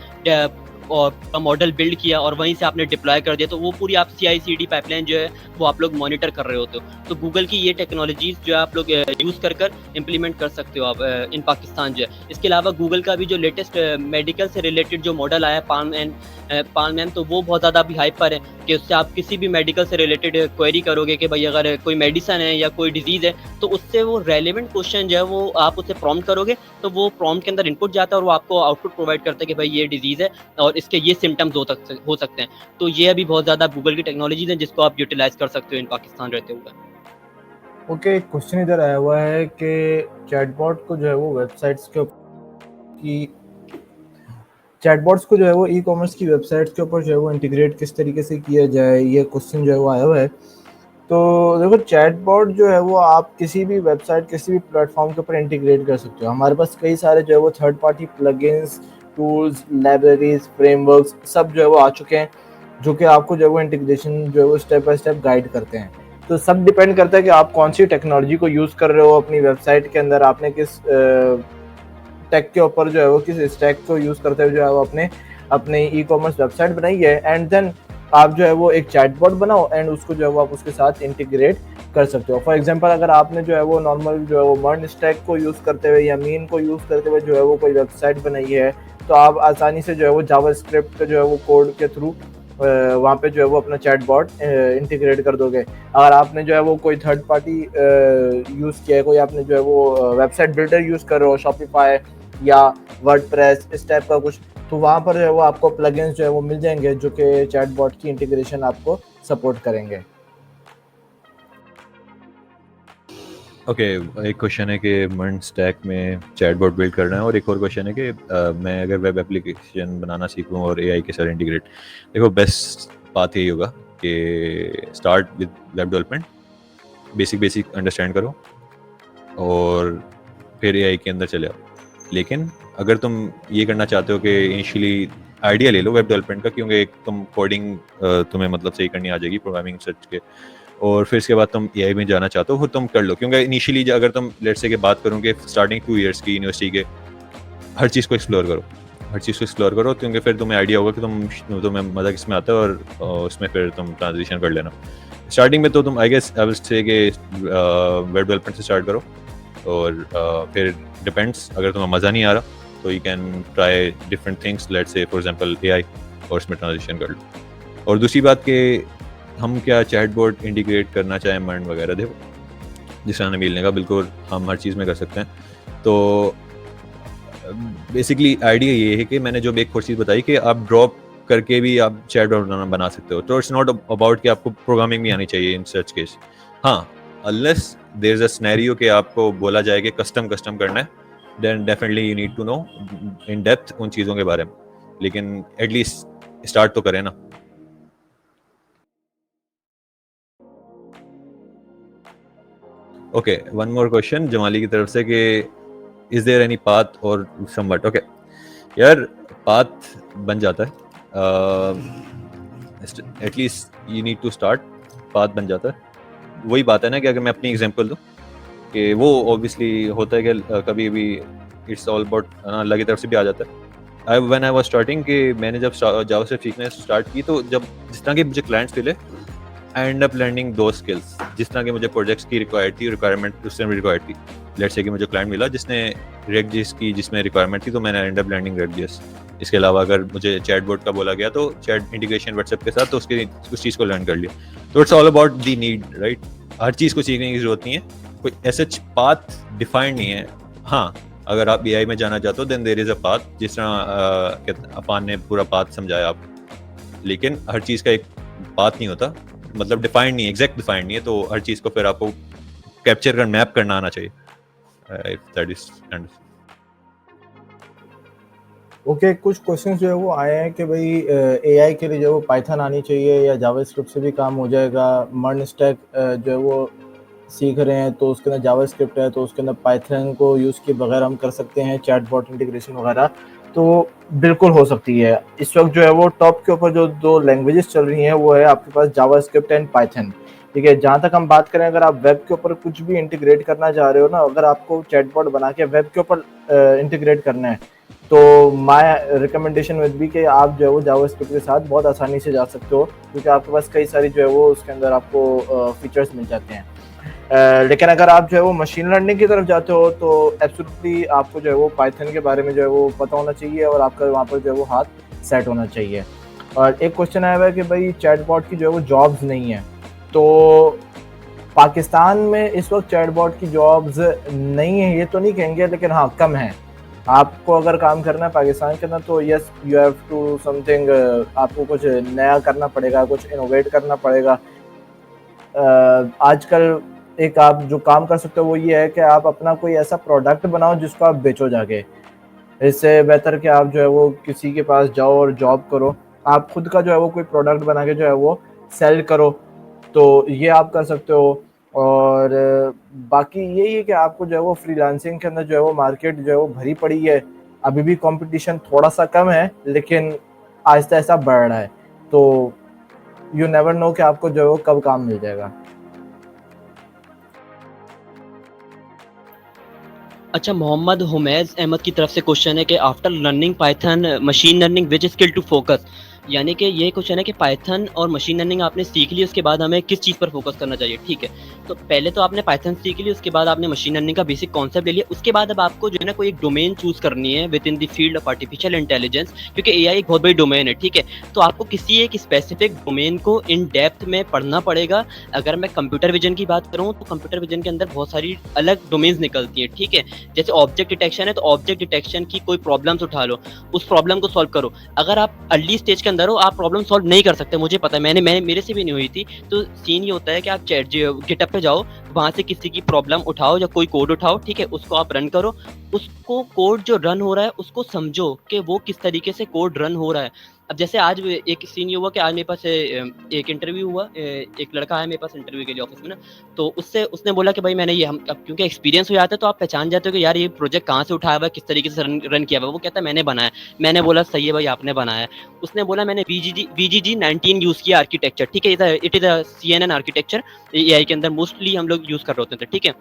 और मॉडल बिल्ड किया और वहीं से आपने डिप्लॉय कर दिया, तो वो पूरी आप CI/CD पाइपलाइन जो है वो आप लोग मॉनिटर कर रहे होते हो। तो गूगल की ये टेक्नोलॉजीज जो है आप लोग यूज़ कर इम्प्लीमेंट कर सकते हो आप इन पाकिस्तान जो है। इसके अलावा गूगल का भी जो लेटेस्ट मेडिकल से रिलेटेड जो मॉडल आया पाल्म एम, तो वो बहुत ज़्यादा अभी हाइप पर है कि उससे आप किसी भी मेडिकल से रिलेटेड क्वेरी करोगे कि भाई अगर कोई मेडिसिन है या कोई डिजीज़ है, तो उससे वो रेलेवेंट क्वेश्चन जो है वो आप उससे प्रॉम्प्ट करोगे तो वो प्रॉम्प्ट के अंदर इनपुट जाता है और वो आपको आउटपुट प्रोवाइड करता है कि भाई ये डिजीज़ है और इसके ये सिम्टम्स हो सकते हैं। तो ये अभी बहुत ज़्यादा गूगल की टेक्नोलॉजीज हैं जिसको आप यूटिलाइज कर सकते हो इन पाकिस्तान रहते हुए। ओके, एक क्वेश्चन इधर आया हुआ है कि चैटबॉट को जो है वो वेबसाइट्स के की चैटबॉट्स को जो है वो ई कॉमर्स की वेबसाइट्स के ऊपर जो है वो इंटीग्रेट किस तरीके से किया जाए, ये क्वेश्चन जो है वो आया हुआ है। तो देखो, चैटबॉट जो है वो आप किसी भी वेबसाइट, किसी भी प्लेटफॉर्म के ऊपर इंटीग्रेट कर सकते हो। हमारे पास कई सारे जो है वो third party plugins, tools, libraries, frameworks सब जो है वो आ चुके हैं जो कि आपको जो है वो इंटीग्रेशन जो है वो स्टेप बाय स्टेप गाइड करते हैं। तो सब डिपेंड करता है कि आप कौन सी टेक्नोलॉजी को यूज़ कर रहे हो अपनी वेबसाइट के अंदर, आपने किस टेक के ऊपर जो है वो किस स्टैक को यूज़ करते हुए जो है वो अपने ई कॉमर्स वेबसाइट बनाई है। एंड देन आप जो है वो एक चैटबॉट बनाओ एंड उसको जो है वो आप उसके साथ इंटीग्रेट कर सकते हो। फॉर एग्जांपल, अगर आपने जो है वो नॉर्मल जो है वो मर्न स्टैक को यूज़ करते हुए या मीन को यूज़ करते हुए जो है वो कोई वेबसाइट बनाई है, तो आप आसानी से जो है वो जावास्क्रिप्ट का जो है वो कोड के थ्रू वहाँ पे जो है वो अपना चैटबॉट इंटीग्रेट कर दोगे। अगर आपने जो है वो कोई थर्ड पार्टी यूज़ किया है, कोई आपने जो है वो वेबसाइट बिल्डर यूज़ कर रहे हो, शॉपिफाई, या वर्डप्रेस इस टाइप का कुछ, तो वहाँ पर जो है वो आपको प्लगइन्स जो है वो मिल जाएंगे जो कि चैटबॉट की इंटीग्रेशन आपको सपोर्ट करेंगे। ओके, एक क्वेश्चन है कि मर्न स्टैक में चैटबॉट बिल्ड करना है, और एक और क्वेश्चन है कि मैं अगर वेब एप्लीकेशन बनाना सीखूं और एआई के साथ इंटीग्रेट। देखो, बेस्ट बात यही होगा कि start with web development, basic understand करो और फिर एआई के अंदर चले आओ। लेकिन अगर तुम ये करना चाहते हो कि इनिशियली आइडिया ले लो वेब डेवलपमेंट का, क्योंकि एक तुम कोडिंग तुम्हें मतलब सही करनी आ जाएगी, प्रोग्रामिंग सर्च के, और फिर इसके बाद तुम एआई में जाना चाहते हो फिर तुम कर लो। क्योंकि इनिशियली अगर तुम लेट्स से की बात करूँ कि स्टार्टिंग 2 इयर्स की यूनिवर्सिटी के, हर चीज़ को एक्सप्लोर करो, क्योंकि फिर तुम्हें आइडिया होगा कि तुम्हें मज़ा किस में आता है, और उसमें फिर तुम ट्रांजिशन कर लेना। स्टार्टिंग में तो तुम I guess I will say कि वेब डेवलपमेंट से स्टार्ट करो, और फिर डिपेंड्स, अगर तुम्हें मज़ा नहीं आ रहा तो you can try different things, let's say for example AI, और उसमें ट्रांजिशन कर लो। और दूसरी बात कि हम क्या चैटबॉट इंटीग्रेट करना चाहें मर्न वगैरह, देखो जिस तरह नबील ने कहा, बिल्कुल हम हर चीज़ में कर सकते हैं। तो बेसिकली आइडिया ये है कि मैंने जो एक और चीज़ बताई कि आप ड्रॉप करके भी आप चैटबॉट बना सकते हो। तो इट्स नॉट अबाउट कि आपको प्रोग्रामिंग भी आनी चाहिए इन सच केस। हाँ, unless there is a scenario कि आपको बोला जाए कि कस्टम करना है, then definitely you need to know in depth उन चीज़ों के बारे में। लेकिन एटलीस्ट स्टार्ट तो करें ना। Okay, one more question Jamali की तरफ से कि is there any path or somewhat. Okay यार, पाथ बन जाता है, at least you need to start, path बन जाता है। वही बात है ना कि अगर मैं अपनी एग्जांपल दूं कि वो ऑब्वियसली होता है कि कभी भी इट्स ऑल अबाउट अल्लाह की तरफ से भी आ जाता है। व्हेन आई वाज स्टार्टिंग कि मैंने जब जावास्क्रिप्ट सीखना स्टार्ट की, तो जब जिस तरह के मुझे क्लाइंट्स मिले, आई एंड अप लर्निंग दो स्किल्स जिस तरह के मुझे प्रोजेक्ट्स की रिक्वायरमेंट उससे रिक्वायर्ड थी। लेट्स से कि मुझे क्लाइंट मिला जिसने React.js की जिसमें रिक्वायरमेंट थी, तो मैंने एंड अप लर्निंग React.js। इसके अलावा अगर मुझे चैटबॉट का बोला गया तो चैट इंटीग्रेशन व्हाट्सएप के साथ, तो उसके उस चीज़ को लर्न कर लिया। तो it's all about the need, right. हर चीज़ को सीखने की जरूरत नहीं है, कोई ऐसा पाथ डिफाइंड नहीं है। हाँ, अगर आप AI में जाना चाहते हो then there is a path, जिस तरह अपान ने पूरा पाथ समझाया आपको। लेकिन हर चीज़ का एक पाथ नहीं होता, मतलब डिफाइंड नहीं है, एग्जैक्ट डिफाइंड नहीं है। तो हर चीज़ को फिर आपको कैप्चर कर मैप करना आना चाहिए। इफ दैट इज ओके, कुछ क्वेश्चन जो है वो आए हैं कि भाई एआई के लिए जो है वो पाइथन आनी चाहिए या जावास्क्रिप्ट से भी काम हो जाएगा। मर्न स्टैक जो है वो सीख रहे हैं तो उसके अंदर जावास्क्रिप्ट है, तो उसके अंदर पाइथन को यूज़ किए बगैर हम कर सकते हैं चैटबॉट इंटीग्रेशन वगैरह। तो बिल्कुल हो सकती है। इस वक्त जो है वो टॉप के ऊपर जो दो लैंग्वेजेस चल रही हैं वो है आपके पास जावास्क्रिप्ट एंड पाइथन। ठीक है, जहाँ तक हम बात करें, अगर आप वेब के ऊपर कुछ भी इंटीग्रेट करना चाह रहे हो ना, अगर आपको चैटबॉट बना के वेब के ऊपर इंटीग्रेट करना है, तो माय रिकमेंडेशन विद बी कि आप जो है वो जावास्क्रिप्ट के साथ बहुत आसानी से जा सकते हो, क्योंकि आपके पास कई सारी जो है वो उसके अंदर आपको फीचर्स मिल जाते हैं। लेकिन अगर आप जो है वो मशीन लर्निंग की तरफ जाते हो तो एब्सोल्युटली आपको जो है वो पाइथन के बारे में जो है वो पता होना चाहिए और आपका वहाँ पर जो है वो हाथ सेट होना चाहिए। और एक क्वेश्चन आया हुआ है कि भाई चैटबॉट की जो है वो जॉब्स नहीं है, तो पाकिस्तान में इस वक्त चैटबॉट की जॉब्स नहीं है ये तो नहीं कहेंगे, लेकिन हाँ कम है। आपको अगर काम करना है पाकिस्तान के अंदर तो yes you have to something, आपको कुछ नया करना पड़ेगा, कुछ इनोवेट करना पड़ेगा। आजकल एक आप जो काम कर सकते हो वो ये है कि आप अपना कोई ऐसा प्रोडक्ट बनाओ जिसको आप बेचो जाके। इससे बेहतर कि आप जो है वो किसी के पास जाओ और जॉब करो, आप खुद का जो है वो कोई प्रोडक्ट बना के जो है वो सेल करो, तो ये आप कर सकते हो। और बाकी यही है कि आपको जो है वो फ्रीलांसिंग के अंदर जो है वो मार्केट जो है वो भरी पड़ी है। अभी भी कंपटीशन थोड़ा सा कम है, लेकिन आहिस्ता आहिस्ता बढ़ रहा है। तो यू नेवर नो कि आपको जो है वो कब काम मिल जाएगा। अच्छा, मोहम्मद हुमैज अहमद की तरफ से क्वेश्चन है कि after learning Python machine learning which skill to focus, यानी कि ये क्वेश्चन है कि पाइथन और मशीन लर्निंग आपने सीख ली, उसके बाद हमें किस चीज़ पर फोकस करना चाहिए। ठीक है, तो पहले तो आपने पाइथन सीख ली, उसके बाद आपने मशीन लर्निंग का बेसिक कॉन्सेप्ट ले लिया, उसके बाद अब आपको जो है ना कोई एक डोमेन चूज करनी है with in the field of artificial intelligence, क्योंकि एआई एक बहुत बड़ी डोमेन है, ठीक है। तो आपको किसी एक स्पेसिफिक डोमेन को इन डेप्थ में पढ़ना पड़ेगा। अगर मैं कंप्यूटर विजन की बात करूँ तो कंप्यूटर विजन के अंदर बहुत सारी अलग डोमेन्स निकलती है, ठीक है। जैसे ऑब्जेक्ट डिटेक्शन है, तो ऑब्जेक्ट डिटेक्शन की कोई प्रॉब्लम्स उठा लो, उस प्रॉब्लम को सॉल्व करो। अगर आप अर्ली स्टेज के अंदर हो, आप प्रॉब्लम सॉल्व नहीं कर सकते, मुझे पता है, मैंने मेरे से भी नहीं हुई थी। तो सीन ये होता है कि आप गिटअप पे जाओ, वहां से किसी की प्रॉब्लम उठाओ या कोई कोड उठाओ, ठीक है, उसको आप रन करो, उसको कोड जो रन हो रहा है उसको समझो कि वो किस तरीके से कोड रन हो रहा है। अब जैसे आज एक सीन ये हुआ कि आज मेरे पास एक इंटरव्यू हुआ, एक लड़का आया मेरे पास इंटरव्यू के लिए ऑफिस में ना, तो उसने बोला कि भाई मैंने ये, हम अब क्योंकि एक्सपीरियंस हो जाता है तो आप पहचान जाते हो कि यार ये प्रोजेक्ट कहाँ से उठाया हुआ है, किस तरीके से रन किया हुआ है। वो कहता है मैंने बनाया। मैंने बोला सही है भाई, आपने बनाया। उसने बोला मैंने VGG 19 यूज किया आर्किटेक्चर, ठीक है, it is a CNN architecture, AI के अंदर मोस्टली हम लोग यूज कर रहे होते थे, ठीक है।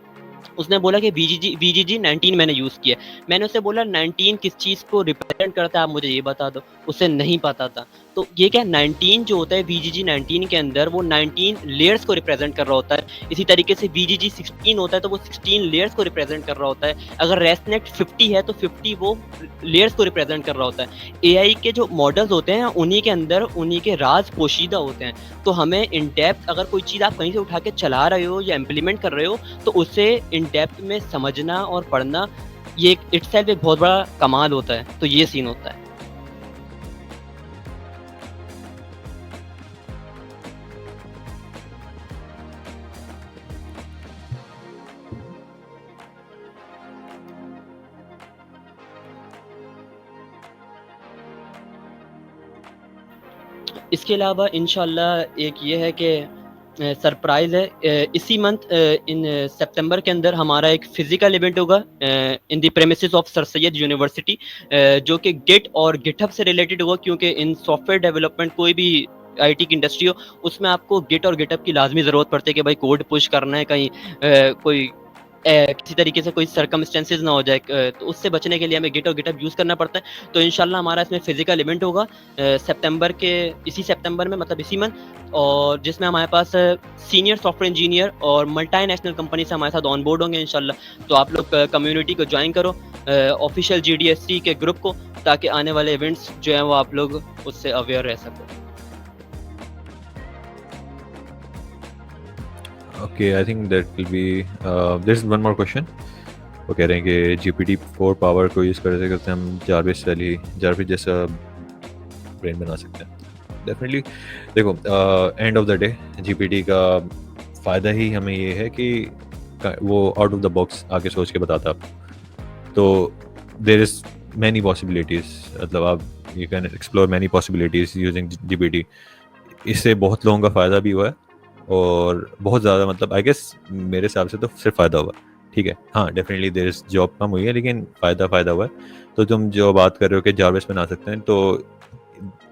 उसने बोला कि VGG 19 मैंने यूज किया। मैंने उससे बोला 19 किस चीज को रिप्रेजेंट करता है, आप मुझे ये बता दो। उसे नहीं पता था। तो ये क्या 19 जो होता है VGG 19 के अंदर, वो 19 लेयर्स को रिप्रेजेंट कर रहा होता है। इसी तरीके से VGG 16 होता है तो वो 16 लेयर्स को रिप्रेजेंट कर रहा होता है। अगर रेस्टनेट 50 है तो 50 वो लेयर्स को रिप्रेजेंट कर रहा होता है। एआई के जो मॉडल्स होते हैं उन्हीं के अंदर उन्हीं के राज पोशीदा होते हैं। तो हमें इन डेप्थ अगर कोई चीज़ आप कहीं से उठा के चला रहे हो या इम्प्लीमेंट कर रहे हो तो उसे इन डेप्थ में समझना और पढ़ना, ये इटसेल्फ एक बहुत बड़ा कमाल होता है। तो ये सीन होता है। इसके अलावा इंशाल्लाह एक ये है कि सरप्राइज़ है, इसी मंथ इन सितंबर के अंदर हमारा एक फिजिकल इवेंट होगा in the premises of sir Syed university, जो कि गिट और गिटहब से रिलेटेड होगा, क्योंकि इन सॉफ्टवेयर डेवलपमेंट कोई भी आईटी की इंडस्ट्री हो उसमें आपको गिट और गिटहब की लाजमी ज़रूरत पड़ती है कि भाई कोड पुश करना है, कहीं कोई किसी तरीके से कोई सर्कमस्टेंसेस ना हो जाए, तो उससे बचने के लिए हमें गिट और गिटहब यूज़ करना पड़ता है। तो इंशाल्लाह हमारा इसमें फिजिकल इवेंट होगा इसी सितंबर में, मतलब इसी मंथ, और जिसमें हमारे पास सीनियर सॉफ्टवेयर इंजीनियर और मल्टीनेशनल कंपनी से हमारे साथ ऑन बोर्ड होंगे इंशाल्लाह। तो आप लोग कम्युनिटी को ज्वाइन करो, ऑफिशियल GDSC के ग्रुप को, ताकि आने वाले इवेंट्स जो हैं वो आप लोग उससे अवेयर रह सको। Okay, I think that will be there's one more question. वो कह रहे हैं कि GPT-4 पावर को यूज़ करते करते हम जारविस जैसा ब्रेन बना सकते हैं। डेफिनेटली देखो, and of the day GPT का फ़ायदा ही हमें ये है कि वो आउट ऑफ द बॉक्स आके सोच के बताता आपको। तो देयर इज़ मैनी पॉसिबिलिटीज़, मतलब आप you can explore many possibilities using GPT। इससे बहुत लोगों का फ़ायदा भी हुआ है और बहुत ज़्यादा, मतलब आई गेस मेरे हिसाब से तो सिर्फ फ़ायदा हुआ, ठीक है। हाँ, डेफिनेटली देयर इज़ जॉब कम हुई है, लेकिन फ़ायदा हुआ है। तो तुम जो बात कर रहे हो कि जारविस बना सकते हैं, तो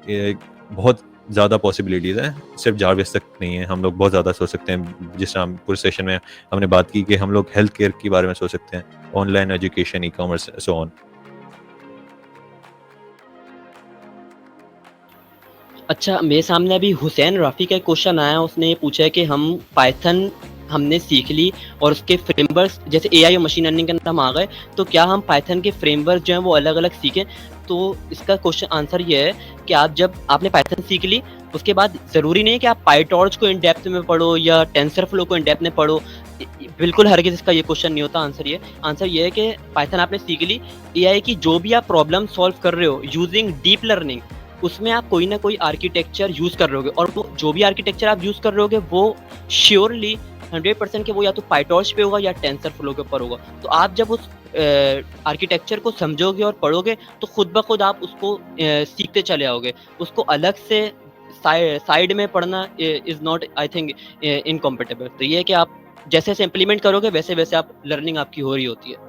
ये बहुत ज़्यादा पॉसिबिलिटीज़ हैं, सिर्फ जारविस तक नहीं है। हम लोग बहुत ज़्यादा सोच सकते हैं, जिस तरह पूरे सेशन में हमने बात की कि हम लोग हेल्थ केयर के बारे में सोच सकते हैं, online education, e-commerce, so on. अच्छा, मेरे सामने अभी हुसैन राफ़ी का एक क्वेश्चन आया, उसने ये पूछा है कि हम पाइथन हमने सीख ली और उसके फ्रेमवर्क्स, जैसे एआई और मशीन लर्निंग के अंदर हम आ गए, तो क्या हम पाइथन के फ्रेमवर्क जो हैं वो अलग-अलग सीखें? तो इसका क्वेश्चन आंसर ये है कि आप जब आपने पाइथन सीख ली, उसके बाद ज़रूरी नहीं है कि आप पाइटॉर्च को इन डेप्थ में पढ़ो या टेंसरफ्लो को इन डेप्थ में पढ़ो। बिल्कुल हरगिज़ इसका ये क्वेश्चन नहीं होता। आंसर ये है कि पाइथन आपने सीख ली, एआई की जो भी आप प्रॉब्लम सॉल्व कर रहे हो यूजिंग डीप लर्निंग, उसमें आप कोई ना कोई आर्किटेक्चर यूज़ कर रहे होगे, और वो जो भी आर्किटेक्चर आप यूज़ कर रहे होगे वो श्योरली 100% कि वो या तो पाइटॉर्च पे होगा या टेंसरफ्लो के ऊपर होगा। तो आप जब उस आर्किटेक्चर को समझोगे और पढ़ोगे तो खुद ब खुद आप उसको सीखते चले आओगे। उसको अलग से साइड में पढ़ना is not, I think, incompatible. तो ये है कि आप जैसे इम्प्लीमेंट करोगे वैसे आप लर्निंग आपकी हो रही होती है।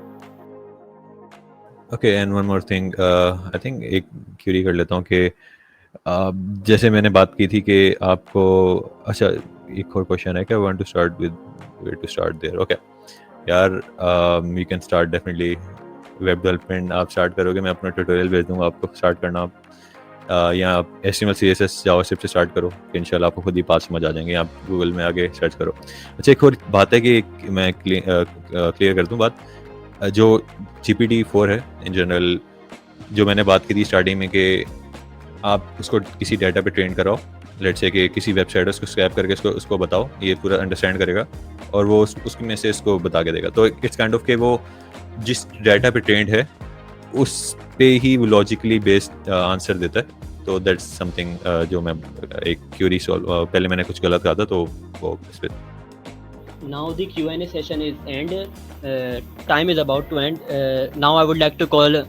Okay, and one more thing, I think एक क्यूरी कर लेता हूँ कि जैसे मैंने बात की थी कि आपको, अच्छा एक और क्वेश्चन है, क्या want to start with where to start there? Okay यार, you can start definitely web development. आप स्टार्ट करोगे, मैं अपना ट्यूटोरियल भेज दूंगा आपको, स्टार्ट करना आप। या आप HTML CSS जावास्क्रिप्ट से स्टार्ट करो, इंशाल्लाह आपको खुद ही पास समझ आ जाएंगे। आप गूगल में आगे सर्च करो। अच्छा, एक और बात है कि मैं क्लियर कर दूं बात, जो GPT-4 है इन जनरल, जो मैंने बात की थी स्टार्टिंग में कि आप उसको किसी डाटा पे ट्रेन कराओ, लेट्स से कि किसी वेबसाइट उसको स्क्रैप करके उसको बताओ, ये पूरा अंडरस्टैंड करेगा और वो उसमें से इसको बता के देगा। तो इट्स काइंड ऑफ कि वो जिस डाटा पे ट्रेंड है उस पे ही वो लॉजिकली बेस्ड आंसर देता है। तो दैट्स समथिंग जो मैं एक क्यूरी सॉल्व, पहले मैंने कुछ गलत कहा था तो वो इस पे। Now the Q&A session is end. Time is about to end. Now I would like to call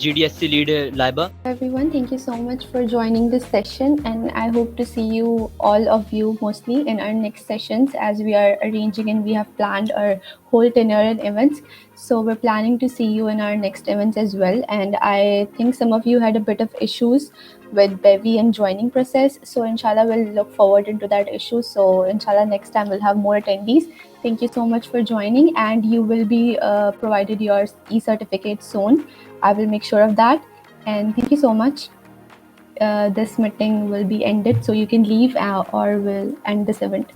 GDSC lead Laiba. Everyone, thank you so much for joining this session, and I hope to see you, all of you, mostly in our next sessions, as we are arranging and we have planned our whole itinerary and events. So we're planning to see you in our next events as well. And I think some of you had a bit of issues with Bevy and joining process. So inshallah, we'll look forward into that issue. So inshallah, next time we'll have more attendees. Thank you so much for joining, and you will be provided your e-certificate soon. I will make sure of that. And thank you so much. This meeting will be ended, so you can leave or we'll end this event.